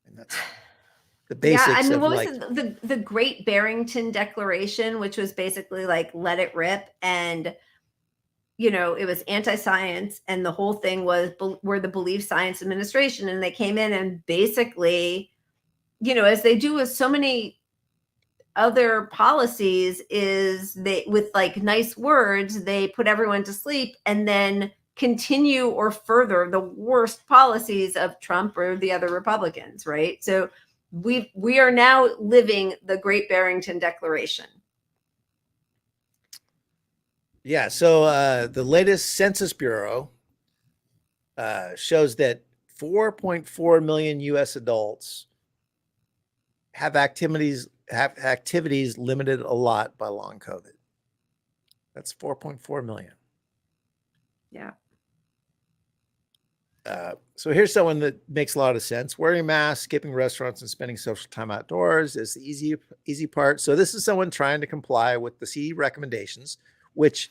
And that's the basics. Yeah, I mean, of what was the Great Barrington Declaration, which was basically like, let it rip. And it was anti-science, and the whole thing was we're the Believe Science Administration, and they came in and basically as they do with so many other policies, is they, with like nice words, they put everyone to sleep and then continue or further the worst policies of Trump or the other Republicans, right? So we are now living the Great Barrington Declaration. Yeah. So the latest Census Bureau shows that 4.4 million U.S. adults have activities limited a lot by long COVID. That's 4.4 million. Yeah. So here's someone that makes a lot of sense. Wearing masks, skipping restaurants, and spending social time outdoors is the easy part. So this is someone trying to comply with the CDC recommendations, which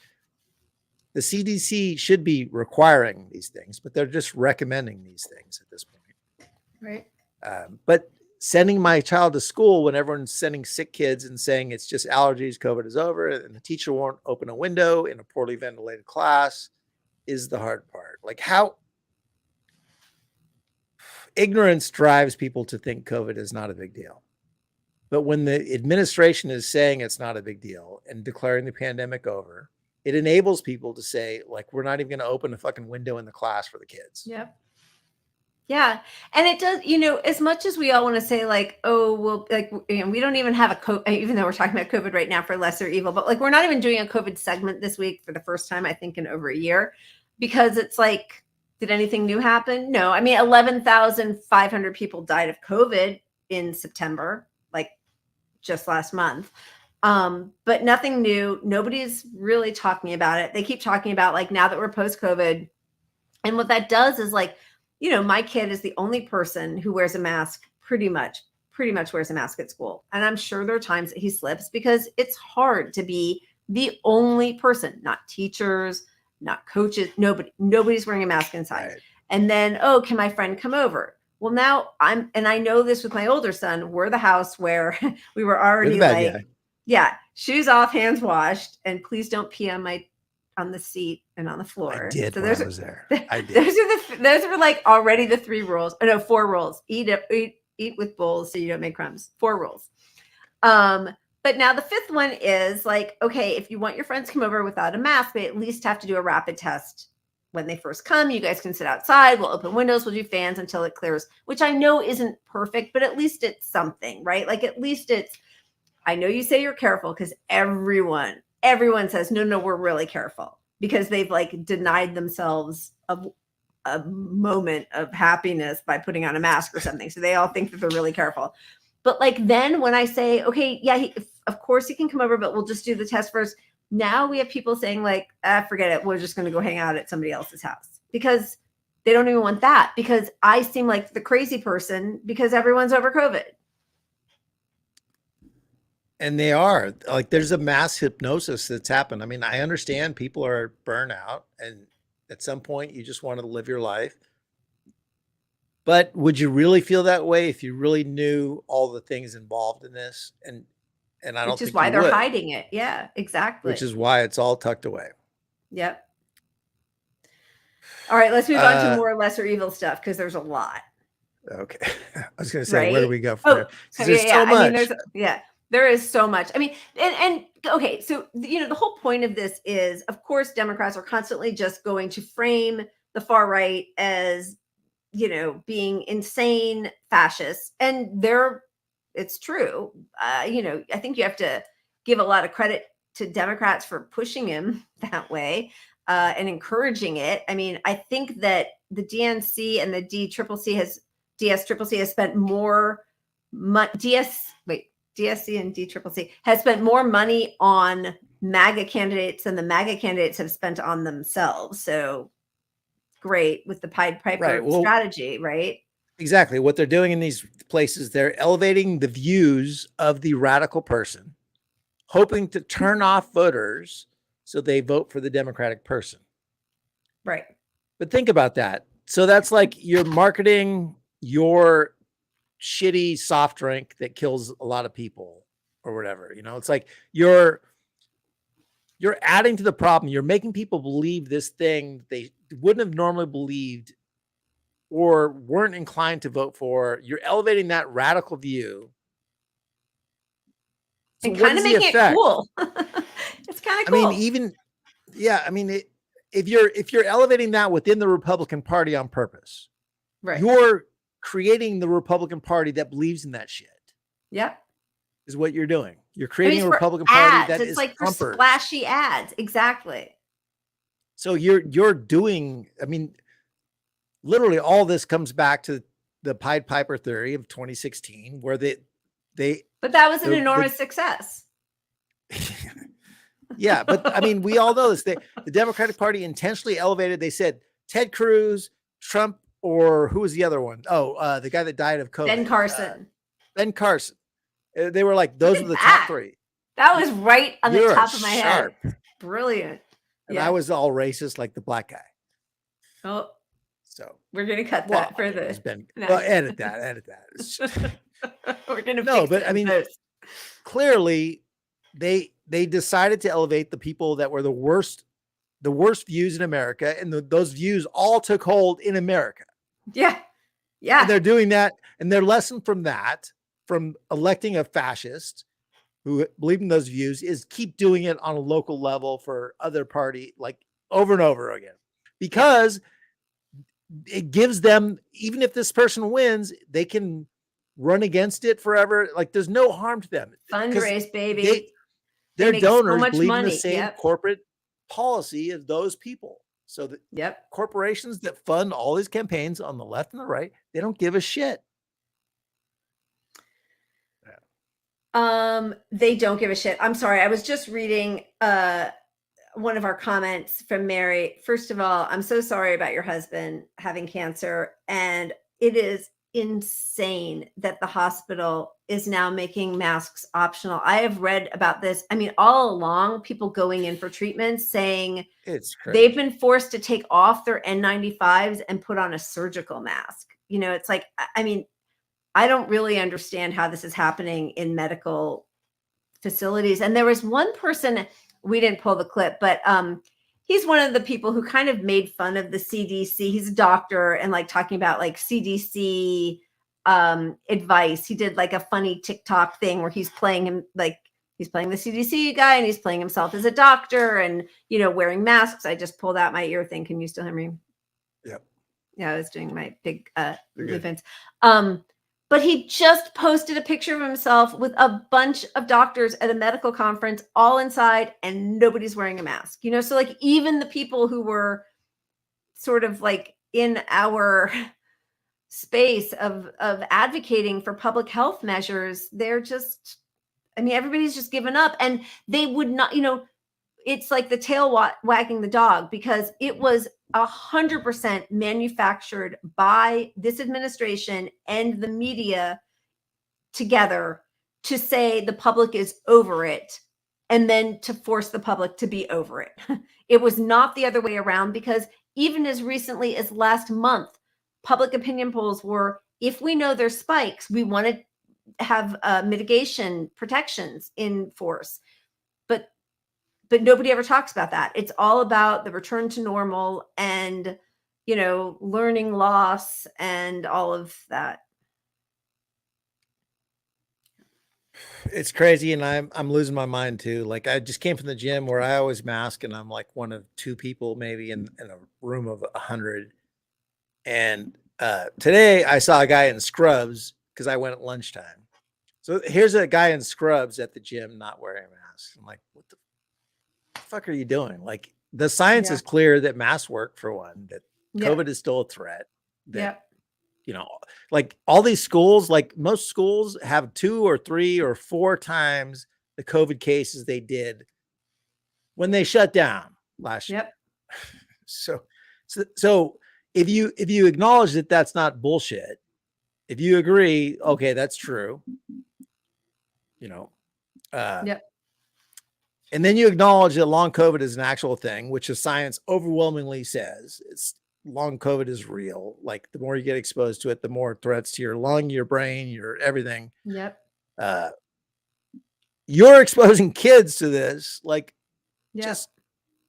the CDC should be requiring these things, but they're just recommending these things at this point. Right. But sending my child to school when everyone's sending sick kids and saying it's just allergies, COVID is over, and the teacher won't open a window in a poorly ventilated class is the hard part. Like, how ignorance drives people to think COVID is not a big deal. But when the administration is saying it's not a big deal and declaring the pandemic over, it enables people to say, like, we're not even going to open a fucking window in the class for the kids. Yep. Yeah. And it does, as much as we all want to say like, oh, well, like, we don't even have a COVID, even though we're talking about COVID right now for lesser evil, but like, we're not even doing a COVID segment this week for the first time, I think, in over a year, because it's like, did anything new happen? No. I mean, 11,500 people died of COVID in September, like just last month. But nothing new. Nobody's really talking about it. They keep talking about like, now that we're post-COVID. And what that does is like, my kid is the only person who wears a mask, pretty much wears a mask at school. And I'm sure there are times that he slips because it's hard to be the only person, not teachers, not coaches, nobody's wearing a mask inside. Right. And then, oh, can my friend come over? Well, now and I know this with my older son, we're the house where we were already like, yeah, shoes off, hands washed, and please don't pee on the seat and on the floor. I did. So when I was there. I did. Those are like already the 3 rules. Oh no, 4 rules. Eat with bowls so you don't make crumbs. 4 rules. But now the 5th one is like, okay, if you want your friends to come over without a mask, they at least have to do a rapid test when they first come. You guys can sit outside. We'll open windows. We'll do fans until it clears, which I know isn't perfect, but at least it's something, right? Like at least I know you say you're careful because everyone says, no, we're really careful because they've like denied themselves a moment of happiness by putting on a mask or something. So they all think that they're really careful. But like, then when I say, okay, yeah, of course he can come over, but we'll just do the test first. Now we have people saying like, forget it. We're just going to go hang out at somebody else's house because they don't even want that, because I seem like the crazy person because everyone's over COVID. And they are like, there's a mass hypnosis that's happened. I mean, I understand people are burnout and at some point you just want to live your life. But would you really feel that way if you really knew all the things involved in this? And I don't think, which is why they're hiding it. Yeah, exactly. Which is why it's all tucked away. Yep. All right, let's move on to more lesser evil stuff because there's a lot. Okay. I was going to say, where do we go from there? There's so much. I mean, there is so much. I mean, and okay, so the whole point of this is, of course, Democrats are constantly just going to frame the far right as being insane fascists, and it's true. I think you have to give a lot of credit to Democrats for pushing him that way and encouraging it. I mean, I think that the DNC and the DSCCC has spent more DSC and DCCC has spent more money on MAGA candidates than the MAGA candidates have spent on themselves. So great with the Pied Piper strategy, right? Exactly. What they're doing in these places, they're elevating the views of the radical person, hoping to turn off voters so they vote for the Democratic person. Right. But think about that. So that's like you're marketing your shitty soft drink that kills a lot of people or whatever. It's like you're adding to the problem. You're making people believe this thing they wouldn't have normally believed or weren't inclined to vote for, you're elevating that radical view. So and what kind is of the making it effect? cool. It's kind of I cool. mean, even, yeah, I mean, if you're elevating that within the Republican Party on purpose, right. you're creating the Republican Party that believes in that shit. Yep. Is what you're doing. You're I mean, creating it's a for Republican Party ads. that It's is like for Trumpers. splashy ads. Exactly. So you're doing, I mean, literally all this comes back to the Pied Piper theory of 2016, where they But that was an enormous success. yeah, but I mean, we all know this. The Democratic Party intentionally elevated, they said Ted Cruz, Trump, or who was the other one? Oh, the guy that died of COVID. Ben Carson. Ben Carson. They were like, those are the top three. That was right on the You're top of my sharp. head. Brilliant. And I was all racist like the black guy. Oh, so we're gonna cut that for the. Well, edit that. We're gonna but I mean, clearly they decided to elevate the people that were the worst views in America, and those views all took hold in America. Yeah. And they're doing that, and their lesson from electing a fascist who believed in those views is keep doing it on a local level for other party, like over and over again, because it gives them, even if this person wins, they can run against it forever. Like there's no harm to them. Fundraise, baby. Their donors so believe money. in the same corporate policy as those people. So the corporations that fund all these campaigns on the left and the right, they don't give a shit. They don't give a shit. I'm sorry. I was just reading one of our comments from Mary. First of all, I'm so sorry about your husband having cancer. And it is insane that the hospital is now making masks optional. I have read about this. I mean, all along, people going in for treatments saying it's crazy. They've been forced to take off their N95s and put on a surgical mask. You know, it's like, I mean, I don't really understand how this is happening in medical facilities. And there was one person, we didn't pull the clip, but he's one of the people who kind of made fun of the CDC. He's a doctor and like talking about like CDC advice. He did like a funny TikTok thing where he's playing the CDC guy and he's playing himself as a doctor and, you know, wearing masks. I just pulled out my ear thing. Can you still hear me? Yep. Yeah, I was doing my big defense. But he just posted a picture of himself with a bunch of doctors at a medical conference, all inside, and nobody's wearing a mask. You know, so like even the people who were sort of like in our space of advocating for public health measures, they're just, I mean, everybody's just given up, and they would not, you know, it's like the tail wagging the dog, because it was 100% manufactured by this administration and the media together to say the public is over it and then to force the public to be over it. It was not the other way around, because even as recently as last month, public opinion polls were, if we know there's spikes, we want to have mitigation protections in force. But nobody ever talks about that. It's all about the return to normal and, you know, learning loss and all of that. It's crazy. And I'm losing my mind too. Like I just came from the gym where I always mask, and I'm like one of two people maybe in a room of 100. And today I saw a guy in scrubs because I went at lunchtime. So here's a guy in scrubs at the gym not wearing a mask. I'm like, what the fuck are you doing? Like the science is clear that masks work, for one, that COVID is still a threat. That, you know, like all these schools, like most schools have 2 or 3 or 4 times the COVID cases they did when they shut down last year. So if you acknowledge that that's not bullshit, if you agree, okay, that's true, you know, and then you acknowledge that long COVID is an actual thing, which the science overwhelmingly says long COVID is real. Like the more you get exposed to it, the more threats to your lung, your brain, your everything. You're exposing kids to this, like just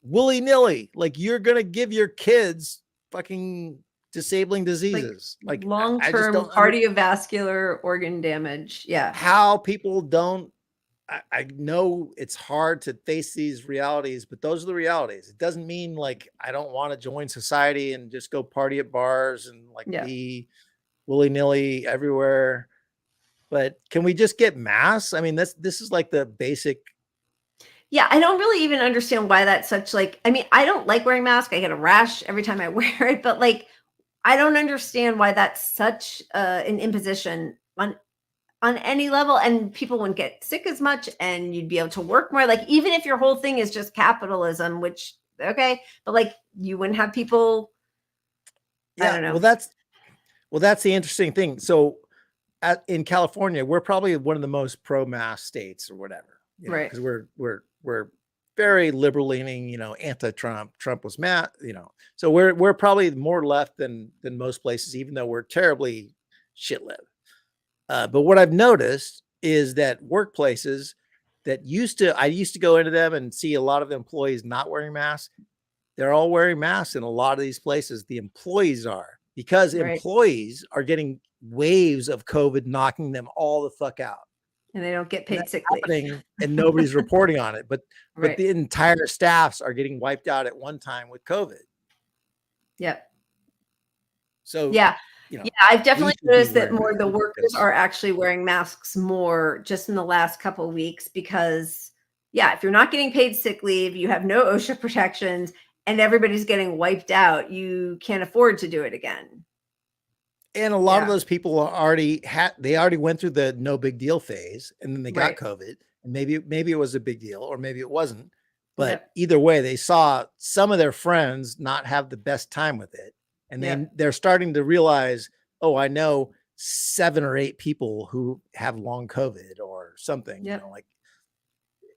willy-nilly. Like you're going to give your kids fucking disabling diseases, like I just long-term don't cardiovascular organ damage. Yeah. how people don't. I know it's hard to face these realities, but those are the realities. It doesn't mean like I don't want to join society and just go party at bars and like be willy-nilly everywhere. But can we just get masks? I mean, this is like the basic. Yeah, I don't really even understand why that's such like, I mean, I don't like wearing masks. I get a rash every time I wear it, but like, I don't understand why that's such an imposition on any level, and people wouldn't get sick as much and you'd be able to work more. Like, even if your whole thing is just capitalism, which, okay, but like you wouldn't have people. I don't know. Well, that's the interesting thing. So in California, we're probably one of the most pro-mask states or whatever, right? Because we're very liberal leaning, anti-Trump. Trump was so we're probably more left than most places, even though we're terribly shit-lived. But what I've noticed is that workplaces that I used to go into them and see a lot of employees not wearing masks. They're all wearing masks in a lot of these places. The employees are, because employees are getting waves of COVID knocking them all the fuck out. And they don't get paid sick leave. And nobody's reporting on it. But the entire staffs are getting wiped out at one time with COVID. Yep. So yeah, I've definitely noticed that more of the workers are actually wearing masks more just in the last couple of weeks because, if you're not getting paid sick leave, you have no OSHA protections, and everybody's getting wiped out, you can't afford to do it again. And a lot of those people already went through the no big deal phase, and then they got COVID, and maybe it was a big deal or maybe it wasn't. But either way, they saw some of their friends not have the best time with it. And they're starting to realize, oh, I know 7 or 8 people who have long COVID or something,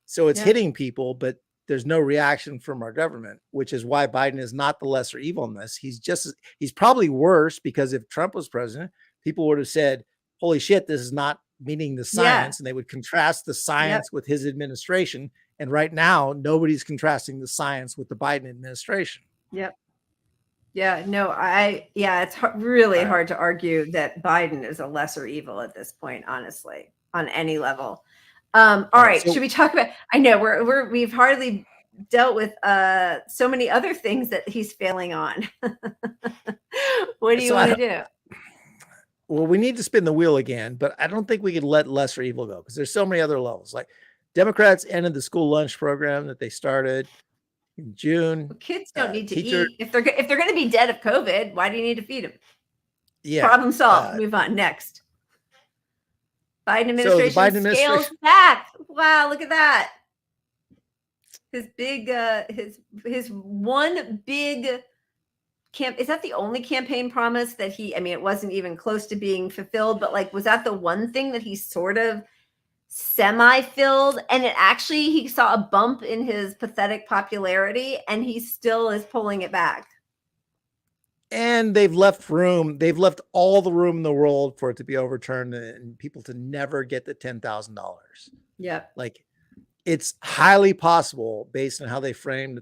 so it's hitting people, but there's no reaction from our government, which is why Biden is not the lesser evil in this. He's probably worse, because if Trump was president, people would have said, holy shit, this is not meeting the science. And they would contrast the science with his administration. And right now, nobody's contrasting the science with the Biden administration. Yep. Yeah, no, it's really hard to argue that Biden is a lesser evil at this point, honestly, on any level. All right, should we talk about, I know we've hardly dealt with so many other things that he's failing on. What do you want to do? Well, we need to spin the wheel again, but I don't think we can let lesser evil go, because there's so many other levels. Like, Democrats ended the school lunch program that they started in June. Well, kids don't need to eat. If they're going to be dead of COVID, why do you need to feed them? Yeah. Problem solved. Move on. Next. Biden administration scales back. Wow, look at that. His big his one big camp, is that the only campaign promise that it wasn't even close to being fulfilled, but like, was that the one thing that he sort of semi-filled? And he saw a bump in his pathetic popularity, and he still is pulling it back. And they've left all the room in the world for it to be overturned and people to never get the $10,000. Yeah. Like, it's highly possible, based on how they framed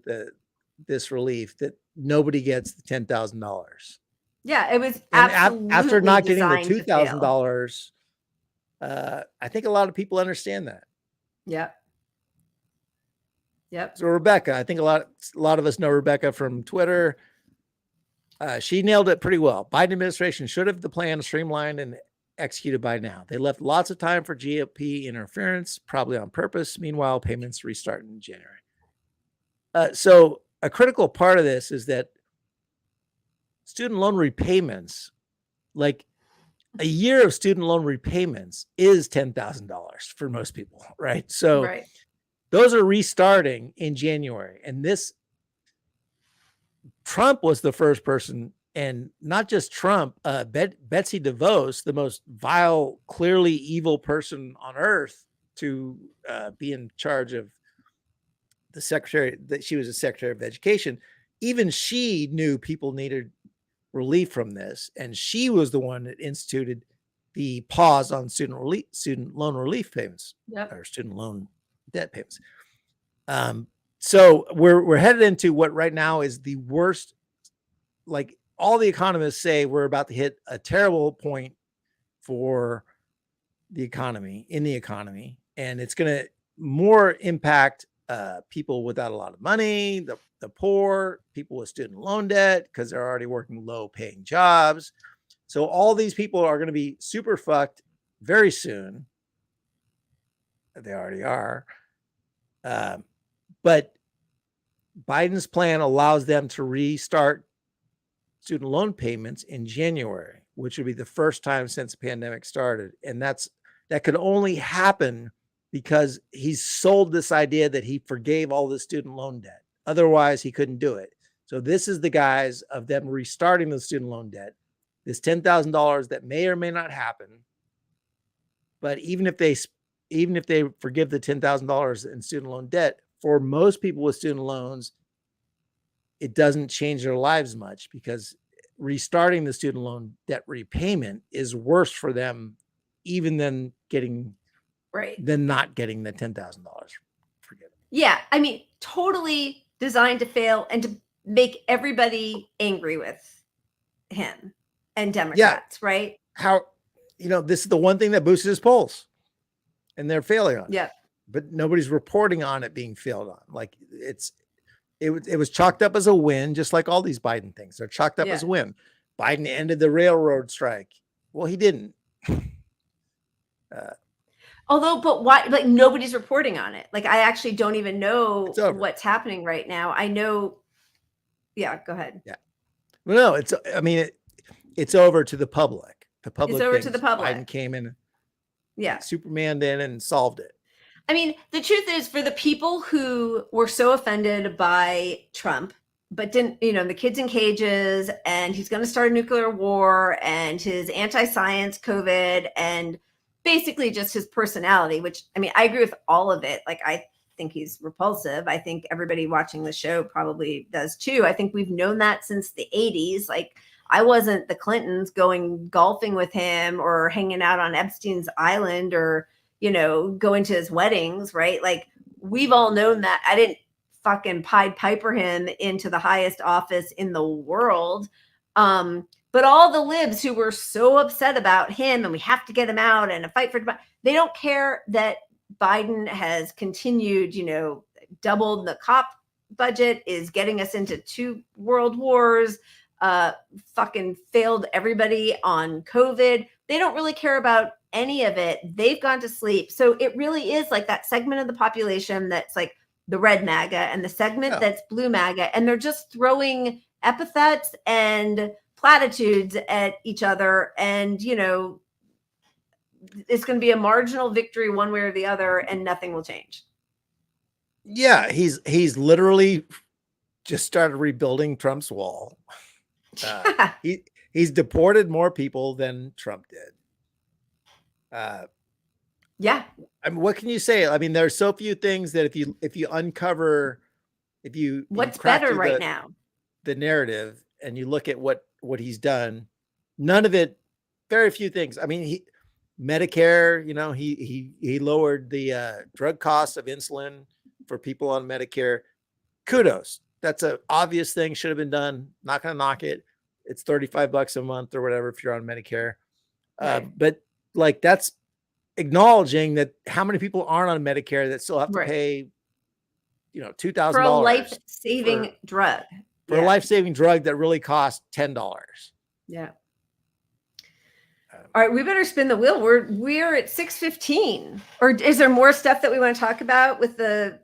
this relief, that nobody gets the $10,000. Yeah, it was absolutely after not getting the $2,000. I think a lot of people understand that. Yep. So Rebecca, I think a lot of us know Rebecca from Twitter. She nailed it pretty well. Biden administration should have the plan streamlined and executed by now. They left lots of time for GOP interference, probably on purpose. Meanwhile, payments restart in January. So a critical part of this is that student loan repayments, like a year of student loan repayments, is $10,000 for most people, right? So those are restarting in January. And Trump was the first person, and not just Trump, Betsy DeVos, the most vile, clearly evil person on earth, to be in charge of the secretary, that she was a secretary of education. Even she knew people needed relief from this, and she was the one that instituted the pause on student loan relief payments, or student loan debt payments. So we're headed into what right now is the worst, like all the economists say we're about to hit a terrible point for the economy, and it's going to more impact people without a lot of money, the poor, people with student loan debt because they're already working low paying jobs. So all these people are going to be super fucked very soon. They already are. But Biden's plan allows them to restart student loan payments in January, which would be the first time since the pandemic started. And that could only happen because he's sold this idea that he forgave all the student loan debt. Otherwise, he couldn't do it. So this is the guise of them restarting the student loan debt, this $10,000 that may or may not happen. But even if they forgive the $10,000 in student loan debt, for most people with student loans, it doesn't change their lives much because restarting the student loan debt repayment is worse for them even than not getting the $10,000 forgiven. Yeah, I mean, totally designed to fail and to make everybody angry with him and Democrats, right? How, this is the one thing that boosted his polls, and they're failing on it. Yeah. But nobody's reporting on it being failed on. Like it was chalked up as a win, just like all these Biden things. They're chalked up as a win. Biden ended the railroad strike. Well, he didn't. But why? Like nobody's reporting on it. Like I actually don't even know what's happening right now. I know. Yeah, go ahead. Yeah. Well, no, it's over to the public. The public. It's over to the public. Biden came in. Yeah. Superman in and solved it. I mean, the truth is, for the people who were so offended by Trump, but didn't, the kids in cages, and he's going to start a nuclear war, and his anti-science COVID, and basically just his personality, which, I mean, I agree with all of it. Like, I think he's repulsive. I think everybody watching the show probably does too. I think we've known that since the 80s. Like, I wasn't the Clintons going golfing with him or hanging out on Epstein's Island or, going to his weddings, right? Like, we've all known that. I didn't fucking Pied Piper him into the highest office in the world. But all the libs who were so upset about him and we have to get him out and a fight for, they don't care that Biden has continued, doubled the cop budget, is getting us into 2 world wars, fucking failed everybody on COVID. They don't really care about any of it. They've gone to sleep. So it really is like that segment of the population that's like the red MAGA and the segment that's blue MAGA. And they're just throwing epithets and platitudes at each other. And, it's going to be a marginal victory one way or the other, and nothing will change. Yeah. He's literally just started rebuilding Trump's wall. He's deported more people than Trump did. Yeah. I mean, what can you say? I mean, there's so few things that if you uncover, what's better right now, the narrative, and you look at what he's done, none of it, very few things. I mean, Medicare, he lowered the drug costs of insulin for people on Medicare. Kudos. That's an obvious thing, should have been done. Not going to knock it. It's $35 a month or whatever if you're on Medicare. Right. But like, that's acknowledging that how many people aren't on Medicare that still have to pay, $2,000 for a life-saving drug. For a life-saving drug that really costs $10. Yeah. All right, we better spin the wheel. We're at 6:15. Or is there more stuff that we want to talk about with the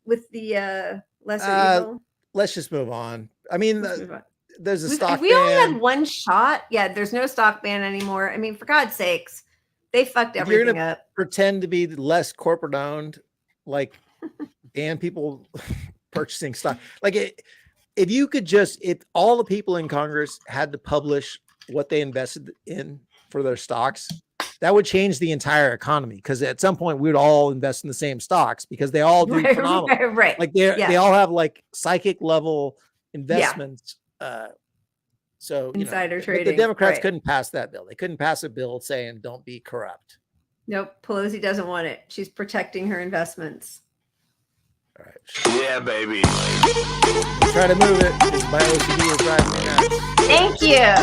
lesser evil? Let's just move on. I mean, there's a stock ban. We only had one shot. Yeah, there's no stock ban anymore. I mean, for God's sakes, they fucked everything up. Pretend to be less corporate owned, like ban people purchasing stock. Like if all the people in Congress had to publish what they invested in for their stocks, that would change the entire economy. Because at some point we would all invest in the same stocks because they all do phenomenal. Right. Like they all have like psychic level investments. So insider trading. The Democrats couldn't pass that bill. They couldn't pass a bill saying don't be corrupt. Nope. Pelosi doesn't want it. She's protecting her investments. All right. Yeah, baby. try to move it. My OCD is driving me nuts. Thank you.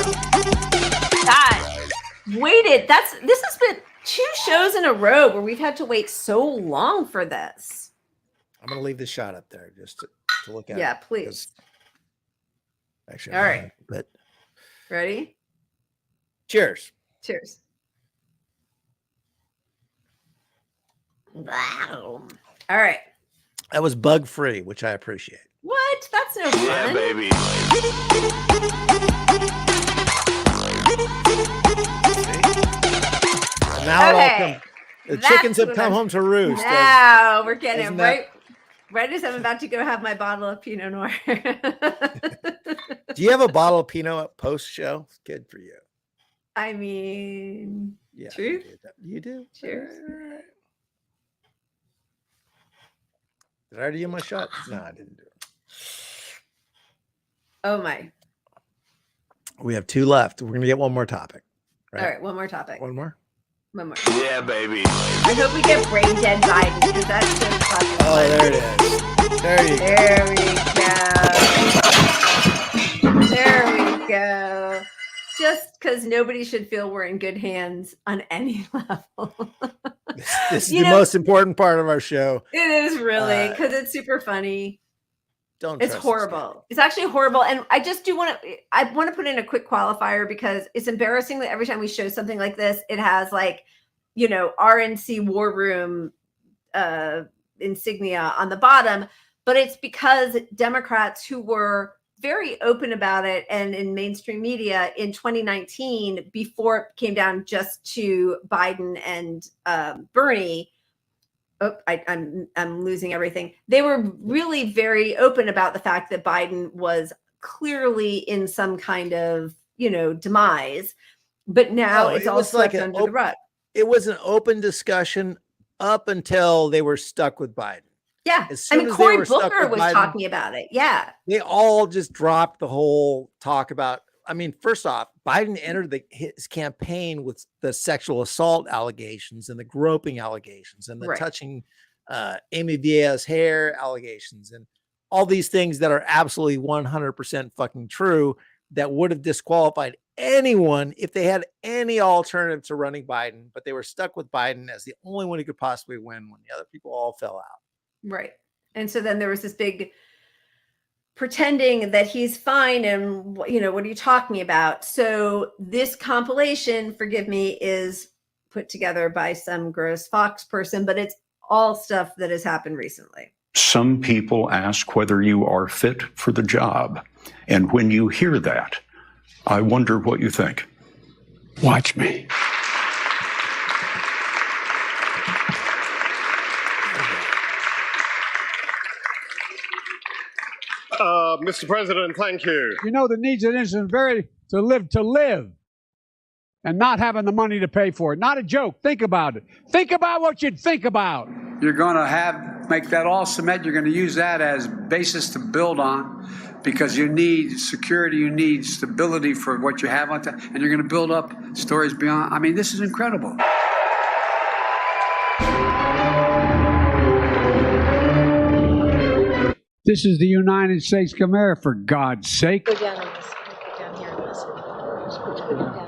God, waited. This has been 2 shows in a row where we've had to wait so long for this. I'm gonna leave the shot up there just to look at. Yeah, it, please. Actually, all right. But ready? Cheers. Cheers. Wow. All right. That was bug free, which I appreciate. What? That's no fun. Yeah, baby. And now Okay. the That's chickens have what come I'm- home to roost. Now we're getting Isn't right as I'm about to go have my bottle of Pinot Noir. Do you have a bottle of Pinot post show? Good for you. I mean, Yeah. Truth? You do. Cheers. All right. Did I already do my shot? No, I didn't do it. Oh my. We have 2 left. We're gonna get one more topic. Right? All right, one more topic. One more. One more. Yeah, baby. I hope we get brain dead Biden because that's just fucking Oh, fun. there it is. There you go. There we go. There we go. Just because nobody should feel we're in good hands on any level. This is You the know- most important part of our show. It is really because it's super funny. Don't. It's trust this horrible. It's actually horrible. And I just do want to, I want to put in a quick qualifier because it's embarrassing that every time we show something like this, it has like, you know, RNC War Room insignia on the bottom. But it's because Democrats who were very open about it and in mainstream media in 2019, before it came down just to Biden and Bernie, I'm losing everything. They were really very open about the fact that Biden was clearly in some kind of, you know, demise, but now Oh, it's it all was like swept under the rug. It was an open discussion up until they were stuck with Biden. Yeah. As I soon mean, as they Cory were stuck Booker with was Biden- talking about it. Yeah. They all just dropped the whole talk about. I mean, first off, Biden entered his campaign with the sexual assault allegations and the groping allegations and the Right. touching Amy Villa's hair allegations and all these things that are absolutely 100% fucking true that would have disqualified anyone if they had any alternative to running Biden, but they were stuck with Biden as the only one who could possibly win when the other people all fell out. Right. And so then there was this big pretending that he's fine and, you know, what are you talking about? So this compilation, forgive me, is put together by some gross Fox person, but it's all stuff that has happened recently. Some people ask whether you are fit for the job. And when you hear that, I wonder what you think. Watch me. Mr. President, thank you. You know, the needs of innocence is very to live and not having the money to pay for it. Not a joke. Think about it. Think about what you'd think about. You're going to make that all cement. You're going to use that as basis to build on because you need security, you need stability for what you have on top, and you're going to build up stories beyond. I mean, this is incredible. This is the United States of America, for God's sake. Go down and listen. Go down here and listen. Just go down.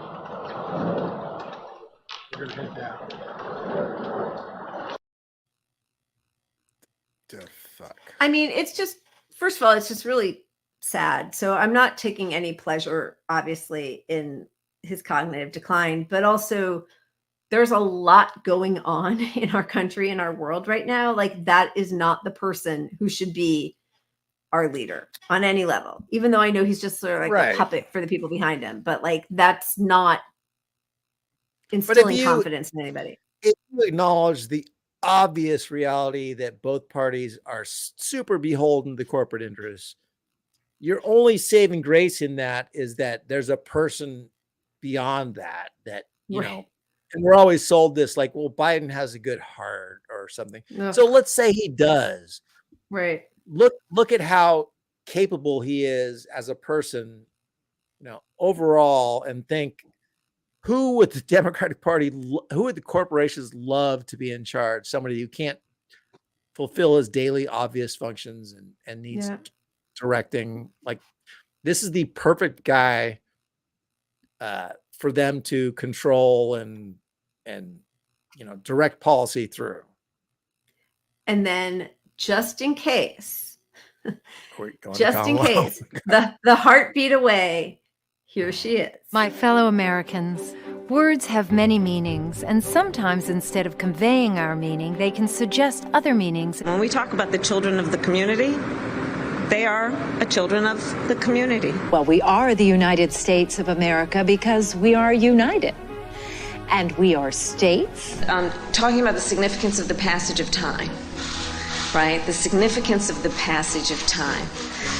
The fuck. I mean, it's just, first of all, it's just really sad. So I'm not taking any pleasure, obviously, in his cognitive decline, but also there's a lot going on in our country, in our world right now. Like, that is not the person who should be our leader on any level, even though I know he's just sort of like Right. a puppet for the people behind him. But like, that's not instilling confidence in anybody. If you acknowledge the obvious reality that both parties are super beholden to corporate interests, your only saving grace in that is that there's a person beyond that, you know, and we're always sold this like, well, Biden has a good heart or something. Ugh. So let's say he does. Right. Look at how capable he is as a person, you know, overall, and think, who would the Democratic Party, who would the corporations love to be in charge? Somebody who can't fulfill his daily obvious functions and needs Yeah. directing. Like, this is the perfect guy for them to control and direct policy through. And then, just in case, the the heartbeat away, here she is. My fellow Americans, words have many meanings, and sometimes instead of conveying our meaning, they can suggest other meanings. When we talk about the children of the community, they are children of the community. Well, we are the United States of America because we are united. And we are states. Talking about the significance of the passage of time, right? The significance of the passage of time.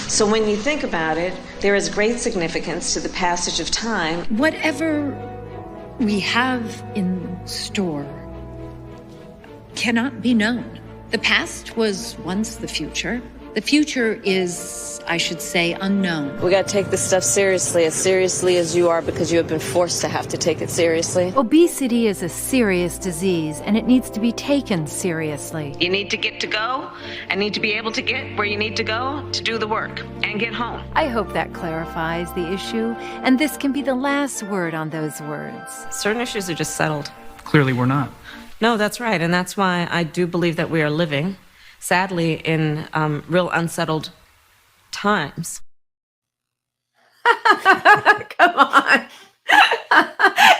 So when you think about it, there is great significance to the passage of time. Whatever we have in store cannot be known. The past was once the future. The future is, I should say, unknown. We got to take this stuff seriously as you are, because you have been forced to have to take it seriously. Obesity is a serious disease, and it needs to be taken seriously. You need to get to go and need to be able to get where you need to go to do the work and get home. I hope that clarifies the issue, and this can be the last word on those words. Certain issues are just settled. Clearly we're not. No, that's right. And that's why I do believe that we are living, sadly, in real unsettled times. Come on.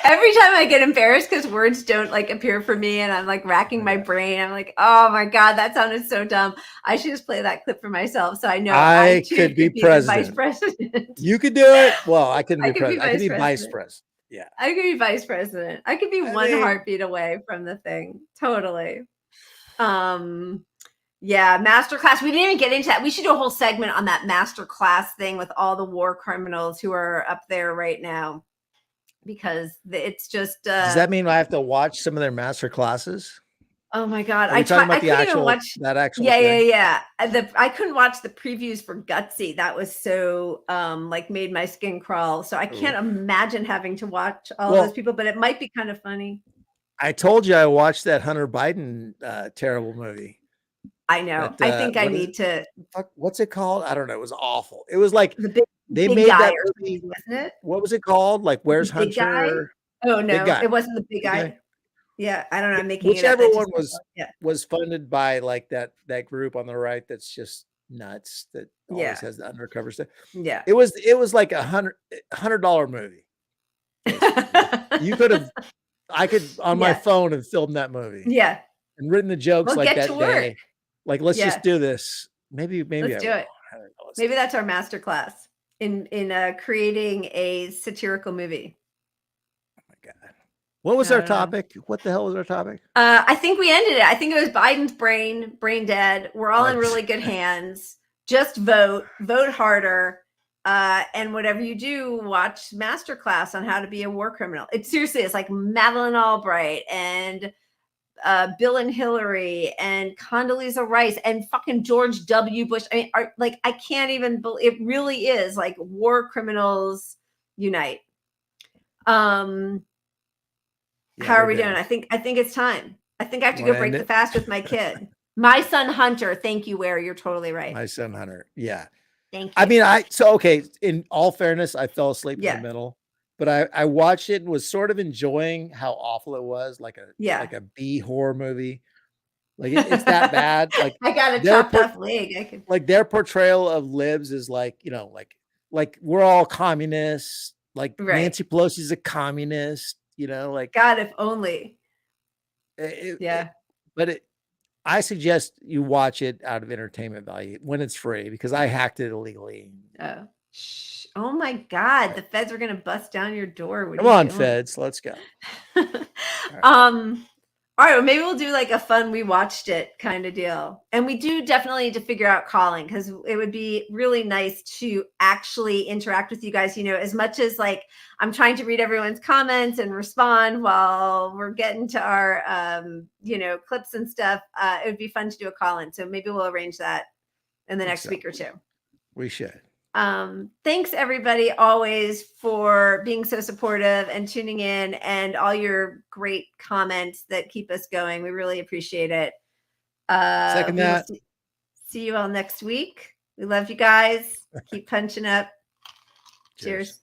Every time I get embarrassed because words don't appear for me, and I'm racking my brain, I'm like, oh my God, that sounded so dumb. I should just play that clip for myself so I know I could be president. Vice president. You could do it. Well, I couldn't be president. I could be vice president. president. Yeah. I could be vice president. I could be one heartbeat away from the thing. Totally. Yeah, masterclass. We didn't even get into that. We should do a whole segment on that masterclass thing with all the war criminals who are up there right now, because it's just. Does that mean I have to watch some of their master classes? Oh my God! I couldn't even watch that actual. Yeah. I couldn't watch the previews for Gutsy. That was so made my skin crawl. So I can't imagine having to watch all those people. But it might be kind of funny. I told you I watched that Hunter Biden terrible movie. I know. I think I need to. What's it called? I don't know. It was awful. It was like they big made that movie, wasn't it? What was it called? Like, Where's Big Hunter? Guy? Oh no, it wasn't the Big Guy. Okay. Yeah, I don't know. I'm making whichever it up. one was funded by that group on the right that's just nuts, that always has the undercover stuff. Yeah, it was like $100 movie. I could on my phone and film that movie. Yeah, and written the jokes like that day. Like, let's just do this. Maybe let's do it. Maybe that's our master class in creating a satirical movie. Oh my God. What was our topic? What the hell was our topic? I think we ended it. I think it was Biden's brain dead. We're all in really good hands. Just vote harder. And whatever you do, watch masterclass on how to be a war criminal. It's like Madeleine Albright and Bill and Hillary and Condoleezza Rice and fucking George W. Bush. I mean, I can't even believe it. Really is like war criminals unite. How are we doing? I think it's time. I think I have to go break the fast with my kid. My son Hunter. Thank you, Ware. You're totally right. My son Hunter. Yeah. Thank you. I mean, in all fairness, I fell asleep in the middle. But I watched it and was sort of enjoying how awful it was, like a B horror movie. Like it's that bad. Like I got a chopped off leg. Like their portrayal of libs is like we're all communists. Like Nancy Pelosi's a communist. Like God, if only. I suggest you watch it out of entertainment value when it's free, because I hacked it illegally. Oh my God, the feds are going to bust down your door. Come on, feds, let's go. All right, well, maybe we'll do like a fun we watched it kind of deal. And we do definitely need to figure out calling, because it would be really nice to actually interact with you guys, as much as like I'm trying to read everyone's comments and respond while we're getting to our clips and stuff. It would be fun to do a call-in. So maybe we'll arrange that in the next week or two. We should. Thanks everybody always for being so supportive and tuning in, and all your great comments that keep us going. We really appreciate it. Second that. See you all next week. We love you guys. Keep punching up. Cheers.